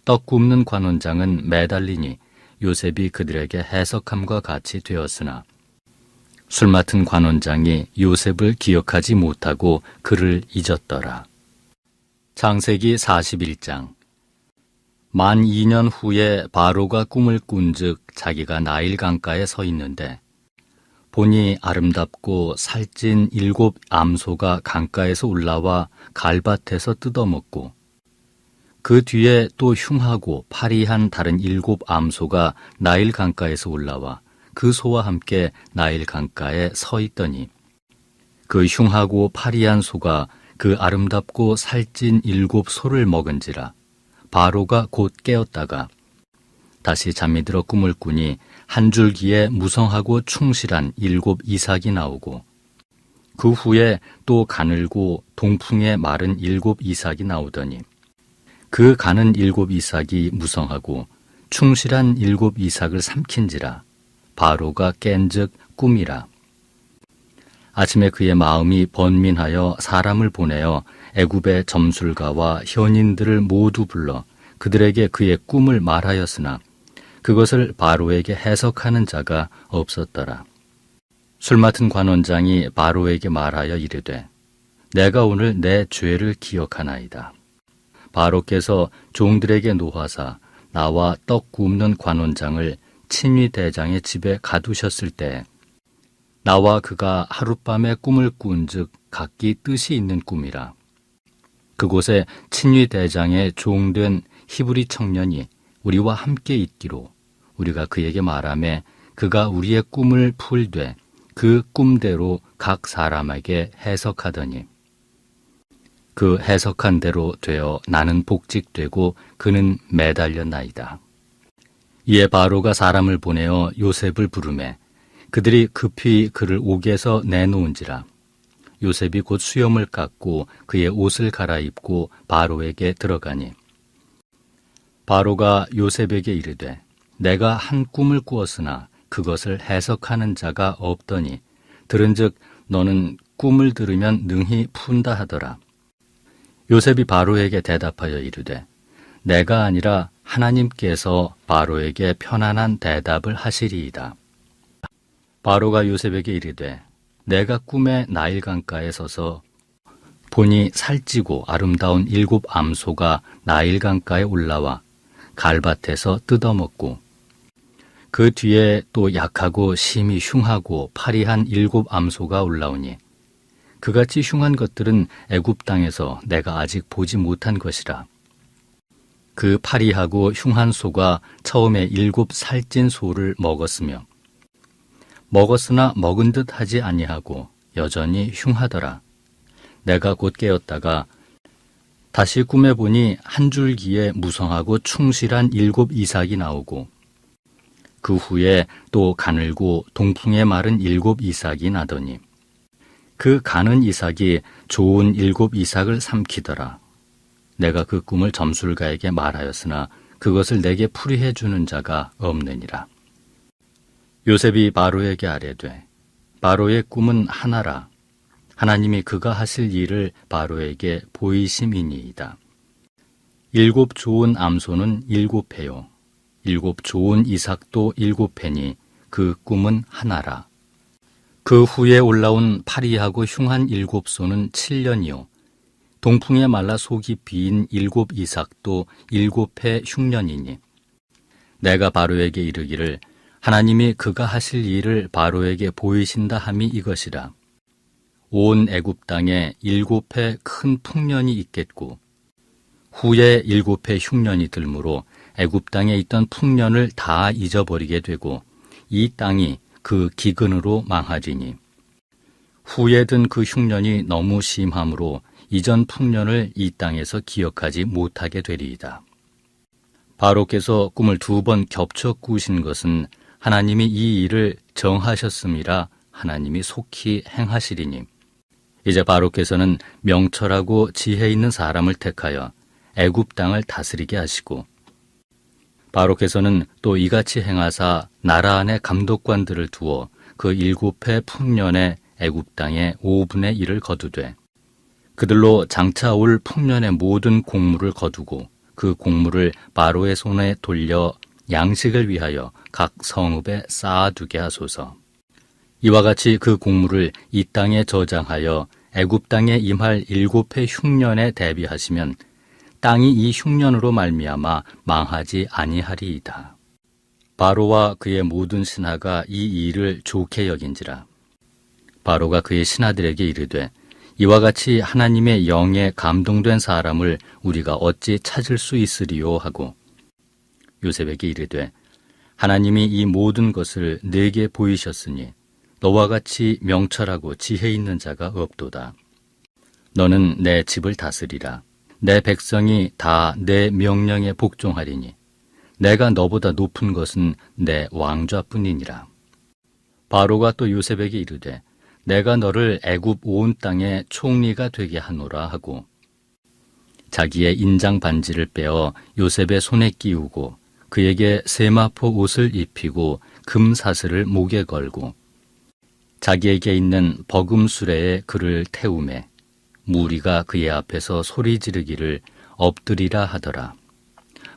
떡 굽는 관원장은 매달리니 요셉이 그들에게 해석함과 같이 되었으나 술 맡은 관원장이 요셉을 기억하지 못하고 그를 잊었더라. 창세기 41장. 만 2년 후에 바로가 꿈을 꾼즉 자기가 나일 강가에 서 있는데 보니 아름답고 살찐 7 암소가 강가에서 올라와 갈밭에서 뜯어먹고 그 뒤에 또 흉하고 파리한 다른 7 암소가 나일 강가에서 올라와 그 소와 함께 나일 강가에 서 있더니 그 흉하고 파리한 소가 그 아름답고 살찐 7 소를 먹은지라. 바로가 곧 깨었다가 다시 잠이 들어 꿈을 꾸니 한 줄기에 무성하고 충실한 7 이삭이 나오고 그 후에 또 가늘고 동풍에 마른 7 이삭이 나오더니 그 가는 7 이삭이 무성하고 충실한 7 이삭을 삼킨지라. 바로가 깬즉 꿈이라. 아침에 그의 마음이 번민하여 사람을 보내어 애굽의 점술가와 현인들을 모두 불러 그들에게 그의 꿈을 말하였으나 그것을 바로에게 해석하는 자가 없었더라. 술 맡은 관원장이 바로에게 말하여 이르되 내가 오늘 내 죄를 기억하나이다. 바로께서 종들에게 노하사 나와 떡 굽는 관원장을 친위 대장의 집에 가두셨을 때 나와 그가 하룻밤에 꿈을 꾼즉 각기 뜻이 있는 꿈이라. 그곳에 친위 대장의 종된 히브리 청년이 우리와 함께 있기로 우리가 그에게 말하매 그가 우리의 꿈을 풀되 그 꿈대로 각 사람에게 해석하더니 그 해석한 대로 되어 나는 복직되고 그는 매달렸나이다. 이에 바로가 사람을 보내어 요셉을 부르매 그들이 급히 그를 옥에서 내놓은지라. 요셉이 곧 수염을 깎고 그의 옷을 갈아입고 바로에게 들어가니 바로가 요셉에게 이르되 내가 한 꿈을 꾸었으나 그것을 해석하는 자가 없더니 들은즉 너는 꿈을 들으면 능히 푼다 하더라. 요셉이 바로에게 대답하여 이르되 내가 아니라 하나님께서 바로에게 편안한 대답을 하시리이다. 바로가 요셉에게 이르되 내가 꿈에 나일 강가에 서서 보니 살찌고 아름다운 7 암소가 나일 강가에 올라와 갈밭에서 뜯어먹고 그 뒤에 또 약하고 심히 흉하고 파리한 7 암소가 올라오니 그같이 흉한 것들은 애굽 땅에서 내가 아직 보지 못한 것이라. 그 파리하고 흉한 소가 처음에 7 살찐 소를 먹었으며 먹었으나 먹은 듯 하지 아니하고 여전히 흉하더라. 내가 곧 깨었다가 다시 꿈에 보니 한 줄기에 무성하고 충실한 7 이삭이 나오고 그 후에 또 가늘고 동풍에 마른 7 이삭이 나더니 그 가는 이삭이 좋은 7 이삭을 삼키더라. 내가 그 꿈을 점술가에게 말하였으나 그것을 내게 풀이해 주는 자가 없느니라. 요셉이 바로에게 아뢰되 바로의 꿈은 하나라. 하나님이 그가 하실 일을 바로에게 보이심이니이다. 7 좋은 암소는 7 회요. 일곱 좋은 이삭도 일곱 해니 그 꿈은 하나라. 그 후에 올라온 파리하고 흉한 일곱 소는 7년이요 동풍에 말라 속이 비인 일곱 이삭도 일곱 해 흉년이니 내가 바로에게 이르기를 하나님이 그가 하실 일을 바로에게 보이신다 함이 이것이라. 온 애굽 땅에 일곱 해 큰 풍년이 있겠고 후에 일곱 해 흉년이 들므로 애굽 땅에 있던 풍년을 다 잊어버리게 되고 이 땅이 그 기근으로 망하리니 후에 든 그 흉년이 너무 심함으로 이전 풍년을 이 땅에서 기억하지 못하게 되리이다. 바로께서 꿈을 2번 겹쳐 꾸신 것은 하나님이 이 일을 정하셨음이라 하나님이 속히 행하시리니 이제 바로께서는 명철하고 지혜 있는 사람을 택하여 애굽 땅을 다스리게 하시고 바로께서는 또 이같이 행하사 나라 안에 감독관들을 두어 그 7해 풍년에 애굽 땅의 5분의 1을 거두되 그들로 장차 올 풍년의 모든 곡물을 거두고 그 곡물을 바로의 손에 돌려 양식을 위하여 각 성읍에 쌓아두게 하소서. 이와 같이 그 곡물을 이 땅에 저장하여 애굽 땅에 임할 7해 흉년에 대비하시면 땅이 이 흉년으로 말미암아 망하지 아니하리이다. 바로와 그의 모든 신하가 이 일을 좋게 여긴지라. 바로가 그의 신하들에게 이르되 이와 같이 하나님의 영에 감동된 사람을 우리가 어찌 찾을 수 있으리요 하고 요셉에게 이르되 하나님이 이 모든 것을 내게 보이셨으니 너와 같이 명철하고 지혜 있는 자가 없도다. 너는 내 집을 다스리라. 내 백성이 다 내 명령에 복종하리니 내가 너보다 높은 것은 내 왕좌뿐이니라. 바로가 또 요셉에게 이르되 내가 너를 애굽 온 땅의 총리가 되게 하노라 하고 자기의 인장 반지를 빼어 요셉의 손에 끼우고 그에게 세마포 옷을 입히고 금사슬을 목에 걸고 자기에게 있는 버금 수레에 그를 태우매 무리가 그의 앞에서 소리 지르기를 엎드리라 하더라.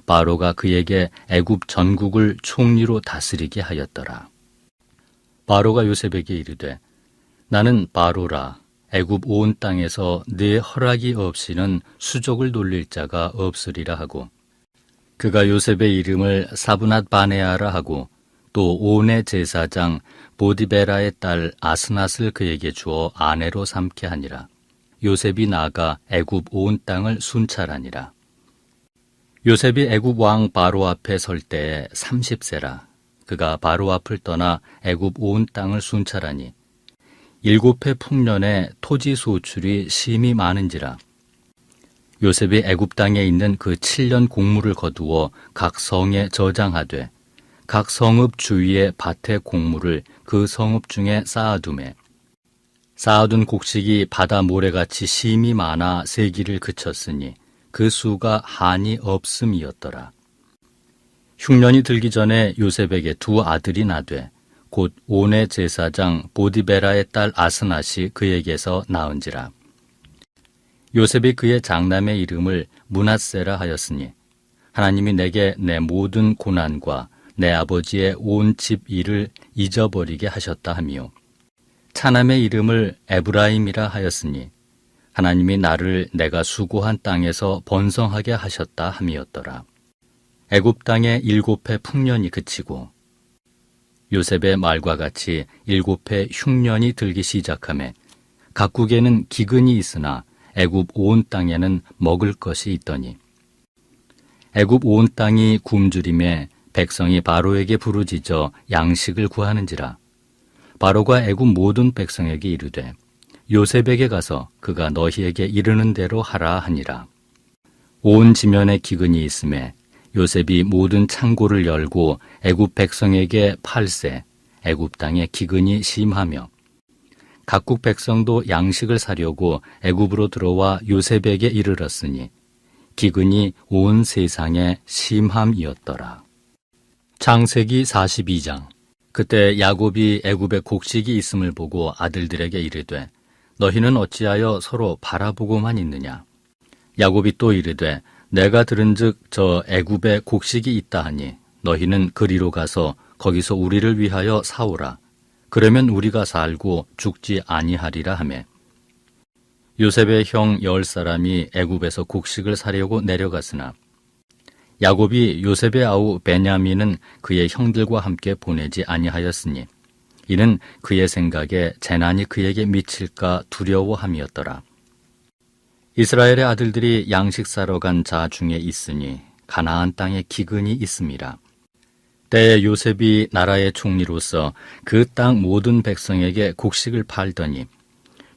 바로가 그에게 애굽 전국을 총리로 다스리게 하였더라. 바로가 요셉에게 이르되 나는 바로라. 애굽 온 땅에서 네 허락이 없이는 수족을 놀릴 자가 없으리라 하고 그가 요셉의 이름을 사브낫 바네아라 하고 또 온의 제사장 보디베라의 딸 아스낫을 그에게 주어 아내로 삼게 하니라. 요셉이 나가 애굽 온 땅을 순찰하니라. 요셉이 애굽 왕 바로 앞에 설 때에 30세라. 그가 바로 앞을 떠나 애굽 온 땅을 순찰하니 7해 풍년에 토지 소출이 심히 많은지라. 요셉이 애굽 땅에 있는 그 7년 곡물을 거두어 각 성에 저장하되 각 성읍 주위의 밭의 곡물을 그 성읍 중에 쌓아두매 쌓아둔 곡식이 바다 모래같이 심히 많아 세기를 그쳤으니 그 수가 한이 없음이었더라. 흉년이 들기 전에 요셉에게 2 아들이 나되 곧 온의 제사장 보디베라의 딸 아스낫이 그에게서 낳은지라. 요셉이 그의 장남의 이름을 므낫세라 하였으니 하나님이 내게 내 모든 고난과 내 아버지의 온 집 일을 잊어버리게 하셨다 하며 차남의 이름을 에브라임이라 하였으니 하나님이 나를 내가 수고한 땅에서 번성하게 하셨다 함이었더라. 애굽 땅에 7해 풍년이 그치고 요셉의 말과 같이 7해 흉년이 들기 시작하매 각국에는 기근이 있으나 애굽 온 땅에는 먹을 것이 있더니 애굽 온 땅이 굶주림에 백성이 바로에게 부르짖어 양식을 구하는지라. 바로가 애굽 모든 백성에게 이르되 요셉에게 가서 그가 너희에게 이르는 대로 하라 하니라. 온 지면에 기근이 있음에 요셉이 모든 창고를 열고 애굽 백성에게 팔세 애굽 땅에 기근이 심하며 각국 백성도 양식을 사려고 애굽으로 들어와 요셉에게 이르렀으니 기근이 온 세상에 심함이었더라. 창세기 42장. 그때 야곱이 애굽에 곡식이 있음을 보고 아들들에게 이르되 너희는 어찌하여 서로 바라보고만 있느냐. 야곱이 또 이르되 내가 들은즉 저 애굽에 곡식이 있다 하니 너희는 그리로 가서 거기서 우리를 위하여 사오라. 그러면 우리가 살고 죽지 아니하리라 하며 요셉의 형 10사람이 애굽에서 곡식을 사려고 내려갔으나 야곱이 요셉의 아우 베냐민은 그의 형들과 함께 보내지 아니하였으니 이는 그의 생각에 재난이 그에게 미칠까 두려워함이었더라. 이스라엘의 아들들이 양식 사러 간 자 중에 있으니 가나안 땅에 기근이 있음이라. 때에 요셉이 나라의 총리로서 그 땅 모든 백성에게 곡식을 팔더니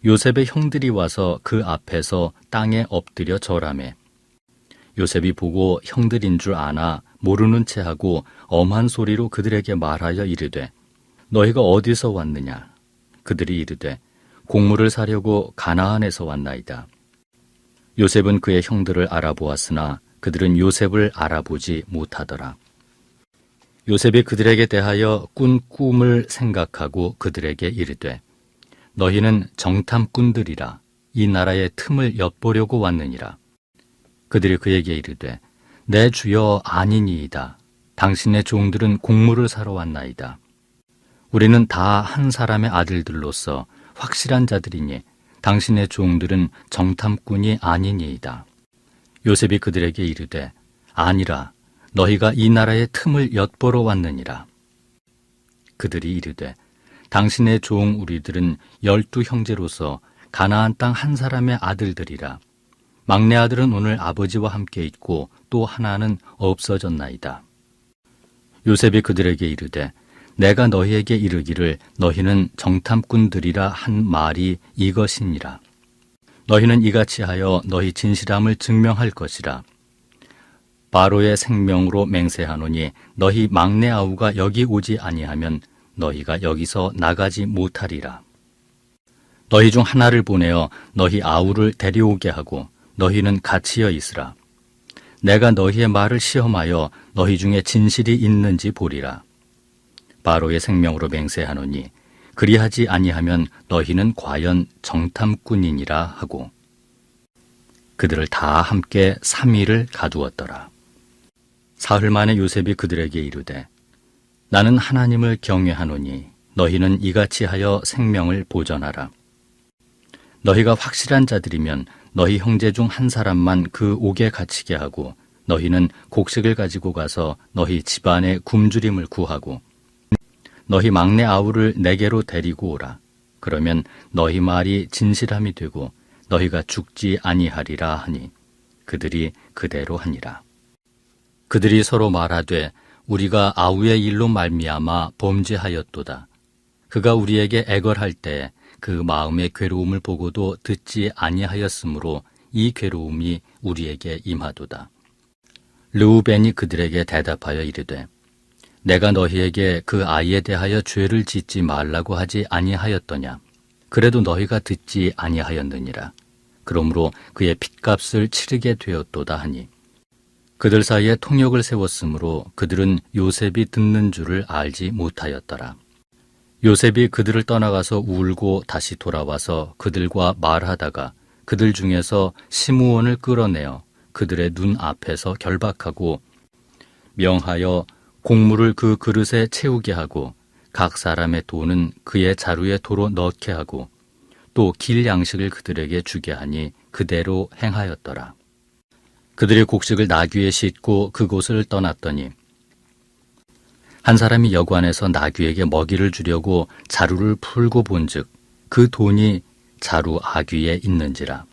요셉의 형들이 와서 그 앞에서 땅에 엎드려 절하매 요셉이 보고 형들인 줄 아나 모르는 체하고 엄한 소리로 그들에게 말하여 이르되 너희가 어디서 왔느냐? 그들이 이르되 곡물을 사려고 가나안에서 왔나이다. 요셉은 그의 형들을 알아보았으나 그들은 요셉을 알아보지 못하더라. 요셉이 그들에게 대하여 꾼 꿈을 생각하고 그들에게 이르되 너희는 정탐꾼들이라 이 나라의 틈을 엿보려고 왔느니라. 그들이 그에게 이르되 내 주여 아니니이다. 당신의 종들은 곡물을 사러 왔나이다. 우리는 다 한 사람의 아들들로서 확실한 자들이니 당신의 종들은 정탐꾼이 아니니이다. 요셉이 그들에게 이르되 아니라 너희가 이 나라의 틈을 엿보러 왔느니라. 그들이 이르되 당신의 종 우리들은 12 형제로서 가나안 땅 한 사람의 아들들이라. 막내 아들은 오늘 아버지와 함께 있고 또 하나는 없어졌나이다. 요셉이 그들에게 이르되 내가 너희에게 이르기를 너희는 정탐꾼들이라 한 말이 이것이니라. 너희는 이같이 하여 너희 진실함을 증명할 것이라. 바로의 생명으로 맹세하노니 너희 막내 아우가 여기 오지 아니하면 너희가 여기서 나가지 못하리라. 너희 중 하나를 보내어 너희 아우를 데려오게 하고 너희는 갇히어 있으라. 내가 너희의 말을 시험하여 너희 중에 진실이 있는지 보리라. 바로의 생명으로 맹세하노니 그리하지 아니하면 너희는 과연 정탐꾼이니라 하고 그들을 다 함께 3일을 가두었더라. 사흘 만에 요셉이 그들에게 이르되 나는 하나님을 경외하노니 너희는 이같이 하여 생명을 보전하라. 너희가 확실한 자들이면 너희 형제 중 한 사람만 그 옥에 갇히게 하고 너희는 곡식을 가지고 가서 너희 집안의 굶주림을 구하고 너희 막내 아우를 내게로 데리고 오라. 그러면 너희 말이 진실함이 되고 너희가 죽지 아니하리라 하니 그들이 그대로 하니라. 그들이 서로 말하되 우리가 아우의 일로 말미암아 범죄하였도다. 그가 우리에게 애걸할 때 그 마음의 괴로움을 보고도 듣지 아니하였으므로 이 괴로움이 우리에게 임하도다. 르우벤이 그들에게 대답하여 이르되 내가 너희에게 그 아이에 대하여 죄를 짓지 말라고 하지 아니하였더냐. 그래도 너희가 듣지 아니하였느니라. 그러므로 그의 핏값을 치르게 되었도다 하니 그들 사이에 통역을 세웠으므로 그들은 요셉이 듣는 줄을 알지 못하였더라. 요셉이 그들을 떠나가서 울고 다시 돌아와서 그들과 말하다가 그들 중에서 시므온을 끌어내어 그들의 눈 앞에서 결박하고 명하여 곡물을 그 그릇에 채우게 하고 각 사람의 돈은 그의 자루에 도로 넣게 하고 또 길 양식을 그들에게 주게 하니 그대로 행하였더라. 그들이 곡식을 나귀에 싣고 그곳을 떠났더니 한 사람이 여관에서 나귀에게 먹이를 주려고 자루를 풀고 본즉 그 돈이 자루 아귀에 있는지라.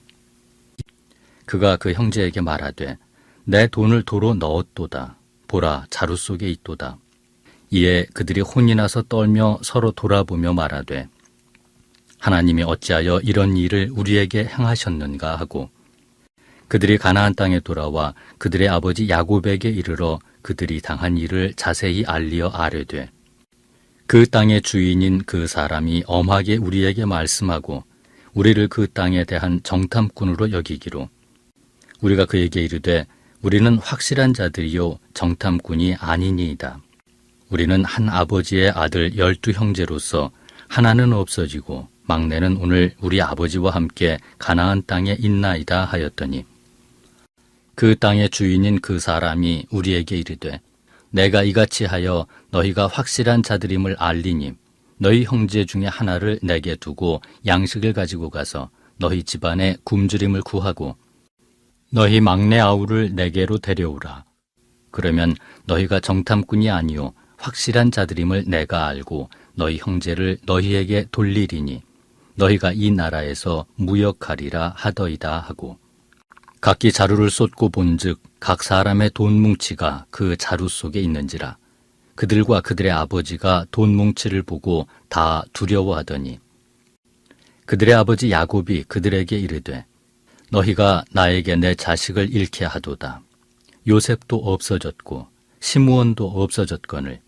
그가 그 형제에게 말하되 내 돈을 도로 넣었도다. 보라 자루 속에 있도다. 이에 그들이 혼이 나서 떨며 서로 돌아보며 말하되 하나님이 어찌하여 이런 일을 우리에게 행하셨는가 하고 그들이 가나안 땅에 돌아와 그들의 아버지 야곱에게 이르러 그들이 당한 일을 자세히 알리어 아뢰되 그 땅의 주인인 그 사람이 엄하게 우리에게 말씀하고 우리를 그 땅에 대한 정탐꾼으로 여기기로 우리가 그에게 이르되 우리는 확실한 자들이요 정탐꾼이 아니니이다. 우리는 한 아버지의 아들 12 형제로서 하나는 없어지고 막내는 오늘 우리 아버지와 함께 가나안 땅에 있나이다 하였더니 그 땅의 주인인 그 사람이 우리에게 이르되 내가 이같이 하여 너희가 확실한 자들임을 알리니 너희 형제 중에 하나를 내게 두고 양식을 가지고 가서 너희 집안에 굶주림을 구하고 너희 막내 아우를 내게로 데려오라. 그러면 너희가 정탐꾼이 아니요 확실한 자들임을 내가 알고 너희 형제를 너희에게 돌리리니 너희가 이 나라에서 무역하리라 하더이다 하고 각기 자루를 쏟고 본즉 각 사람의 돈 뭉치가 그 자루 속에 있는지라 그들과 그들의 아버지가 돈 뭉치를 보고 다 두려워하더니 그들의 아버지 야곱이 그들에게 이르되 너희가 나에게 내 자식을 잃게 하도다. 요셉도 없어졌고 시므온도 없어졌거늘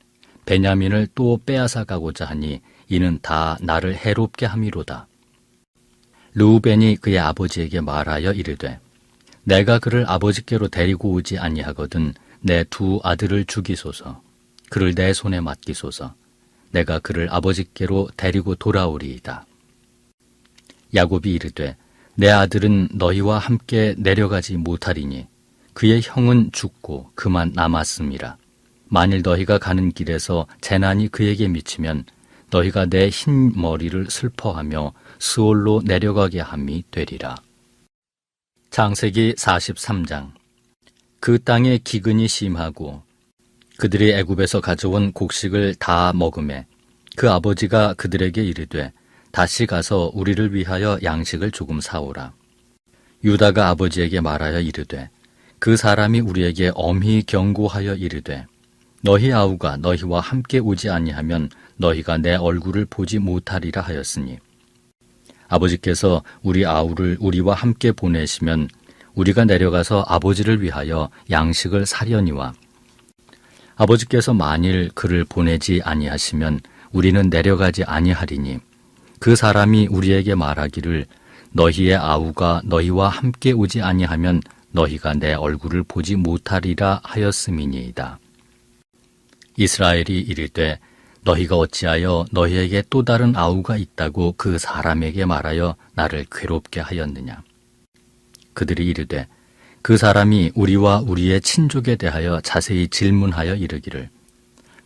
베냐민을 또 빼앗아 가고자 하니 이는 다 나를 해롭게 함이로다. 르우벤이 그의 아버지에게 말하여 이르되 내가 그를 아버지께로 데리고 오지 아니하거든 내 두 아들을 죽이소서. 그를 내 손에 맡기소서. 내가 그를 아버지께로 데리고 돌아오리이다. 야곱이 이르되 내 아들은 너희와 함께 내려가지 못하리니 그의 형은 죽고 그만 남았음이라. 만일 너희가 가는 길에서 재난이 그에게 미치면 너희가 내 흰 머리를 슬퍼하며 스올로 내려가게 함이 되리라. 창세기 43장. 그 땅에 기근이 심하고 그들이 애굽에서 가져온 곡식을 다 먹으매 그 아버지가 그들에게 이르되 다시 가서 우리를 위하여 양식을 조금 사오라. 유다가 아버지에게 말하여 이르되 그 사람이 우리에게 엄히 경고하여 이르되 너희 아우가 너희와 함께 오지 아니하면 너희가 내 얼굴을 보지 못하리라 하였으니 아버지께서 우리 아우를 우리와 함께 보내시면 우리가 내려가서 아버지를 위하여 양식을 사려니와 아버지께서 만일 그를 보내지 아니하시면 우리는 내려가지 아니하리니 그 사람이 우리에게 말하기를 너희의 아우가 너희와 함께 오지 아니하면 너희가 내 얼굴을 보지 못하리라 하였음이니이다. 이스라엘이 이르되 너희가 어찌하여 너희에게 또 다른 아우가 있다고 그 사람에게 말하여 나를 괴롭게 하였느냐. 그들이 이르되 그 사람이 우리와 우리의 친족에 대하여 자세히 질문하여 이르기를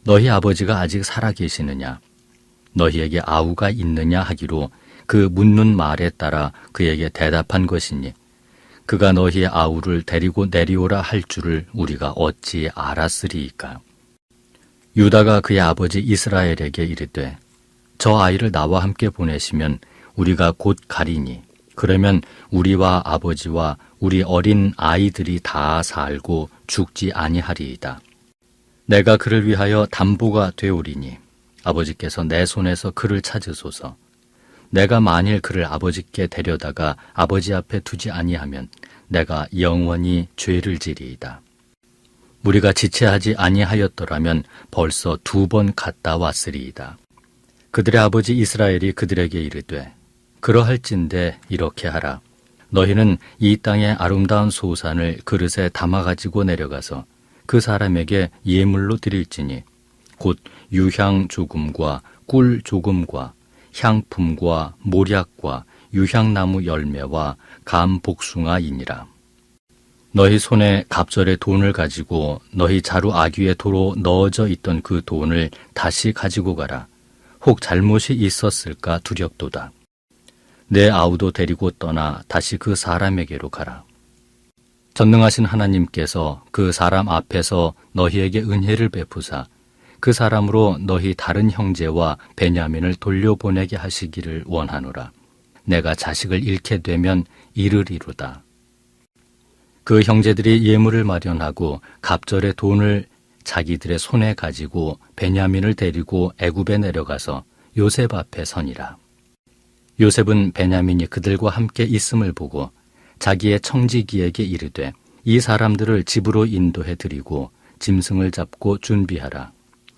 너희 아버지가 아직 살아계시느냐 너희에게 아우가 있느냐 하기로 그 묻는 말에 따라 그에게 대답한 것이니 그가 너희의 아우를 데리고 내려오라 할 줄을 우리가 어찌 알았으리이까. 유다가 그의 아버지 이스라엘에게 이르되 저 아이를 나와 함께 보내시면 우리가 곧 가리니 그러면 우리와 아버지와 우리 어린 아이들이 다 살고 죽지 아니하리이다. 내가 그를 위하여 담보가 되오리니 아버지께서 내 손에서 그를 찾으소서. 내가 만일 그를 아버지께 데려다가 아버지 앞에 두지 아니하면 내가 영원히 죄를 지리이다. 우리가 지체하지 아니하였더라면 벌써 2번 갔다 왔으리이다. 그들의 아버지 이스라엘이 그들에게 이르되 그러할진대 이렇게 하라. 너희는 이 땅의 아름다운 소산을 그릇에 담아가지고 내려가서 그 사람에게 예물로 드릴지니 곧 유향 조금과 꿀 조금과 향품과 모략과 유향나무 열매와 감 복숭아이니라. 너희 손에 갑절의 돈을 가지고 너희 자루 아귀의 도로 넣어져 있던 그 돈을 다시 가지고 가라. 혹 잘못이 있었을까 두렵도다. 내 아우도 데리고 떠나 다시 그 사람에게로 가라. 전능하신 하나님께서 그 사람 앞에서 너희에게 은혜를 베푸사 그 사람으로 너희 다른 형제와 베냐민을 돌려보내게 하시기를 원하노라. 내가 자식을 잃게 되면 이르리로다. 그 형제들이 예물을 마련하고 갑절의 돈을 자기들의 손에 가지고 베냐민을 데리고 애굽에 내려가서 요셉 앞에 서니라. 요셉은 베냐민이 그들과 함께 있음을 보고 자기의 청지기에게 이르되 이 사람들을 집으로 인도해 드리고 짐승을 잡고 준비하라.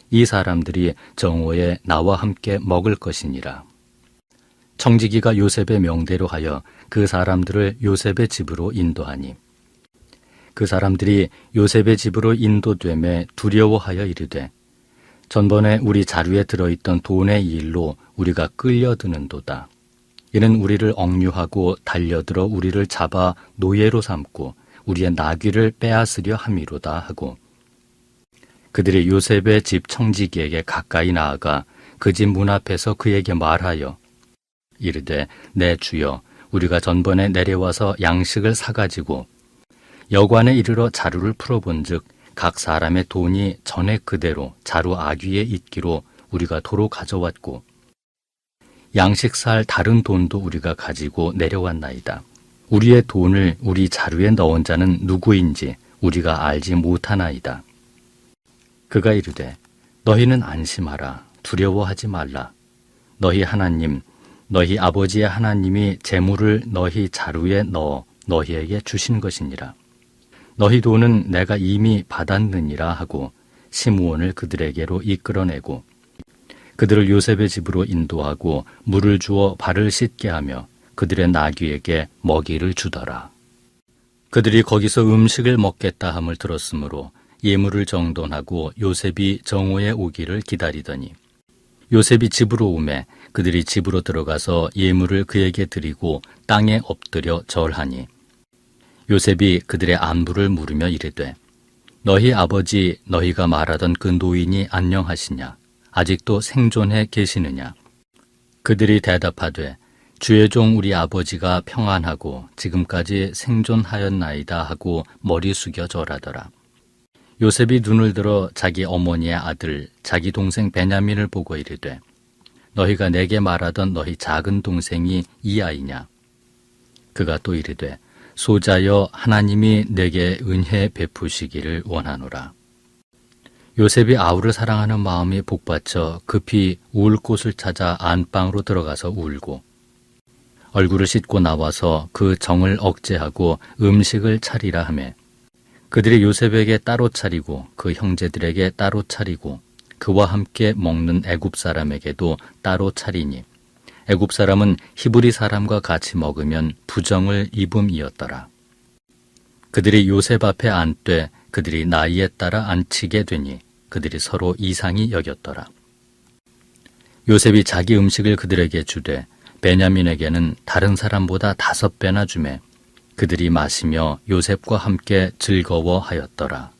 이 사람들이 정오에 나와 함께 먹을 것이니라. 청지기가 요셉의 명대로 하여 그 사람들을 요셉의 집으로 인도하니 그 사람들이 요셉의 집으로 인도되매 두려워하여 이르되 전번에 우리 자루에 들어있던 돈의 일로 우리가 끌려드는도다. 이는 우리를 억류하고 달려들어 우리를 잡아 노예로 삼고 우리의 나귀를 빼앗으려 함이로다 하고 그들이 요셉의 집 청지기에게 가까이 나아가 그 집 문 앞에서 그에게 말하여 이르되 내 주여 우리가 전번에 내려와서 양식을 사가지고 여관에 이르러 자루를 풀어본즉 각 사람의 돈이 전에 그대로 자루 아귀에 있기로 우리가 도로 가져왔고 양식 살 다른 돈도 우리가 가지고 내려왔나이다. 우리의 돈을 우리 자루에 넣은 자는 누구인지 우리가 알지 못하나이다. 그가 이르되 너희는 안심하라. 두려워하지 말라. 너희 하나님 너희 아버지의 하나님이 재물을 너희 자루에 넣어 너희에게 주신 것이니라. 너희 돈은 내가 이미 받았느니라 하고 시므온을 그들에게로 이끌어내고 그들을 요셉의 집으로 인도하고 물을 주어 발을 씻게 하며 그들의 나귀에게 먹이를 주더라. 그들이 거기서 음식을 먹겠다 함을 들었으므로 예물을 정돈하고 요셉이 정오에 오기를 기다리더니 요셉이 집으로 오매 그들이 집으로 들어가서 예물을 그에게 드리고 땅에 엎드려 절하니 요셉이 그들의 안부를 물으며 이르되 너희 아버지 너희가 말하던 그 노인이 안녕하시냐? 아직도 생존해 계시느냐? 그들이 대답하되 주의 종 우리 아버지가 평안하고 지금까지 생존하였나이다 하고 머리 숙여 절하더라. 요셉이 눈을 들어 자기 어머니의 아들 자기 동생 베냐민을 보고 이르되 너희가 내게 말하던 너희 작은 동생이 이 아이냐? 그가 또 이르되 소자여 하나님이 내게 은혜 베푸시기를 원하노라. 요셉이 아우를 사랑하는 마음이 복받쳐 급히 울 곳을 찾아 안방으로 들어가서 울고 얼굴을 씻고 나와서 그 정을 억제하고 음식을 차리라 하매 그들이 요셉에게 따로 차리고 그 형제들에게 따로 차리고 그와 함께 먹는 애굽 사람에게도 따로 차리니 애굽 사람은 히브리 사람과 같이 먹으면 부정을 입음이었더라. 그들이 요셉 앞에 앉되 그들이 나이에 따라 앉히게 되니 그들이 서로 이상히 여겼더라. 요셉이 자기 음식을 그들에게 주되 베냐민에게는 다른 사람보다 5배나 주매 그들이 마시며 요셉과 함께 즐거워하였더라.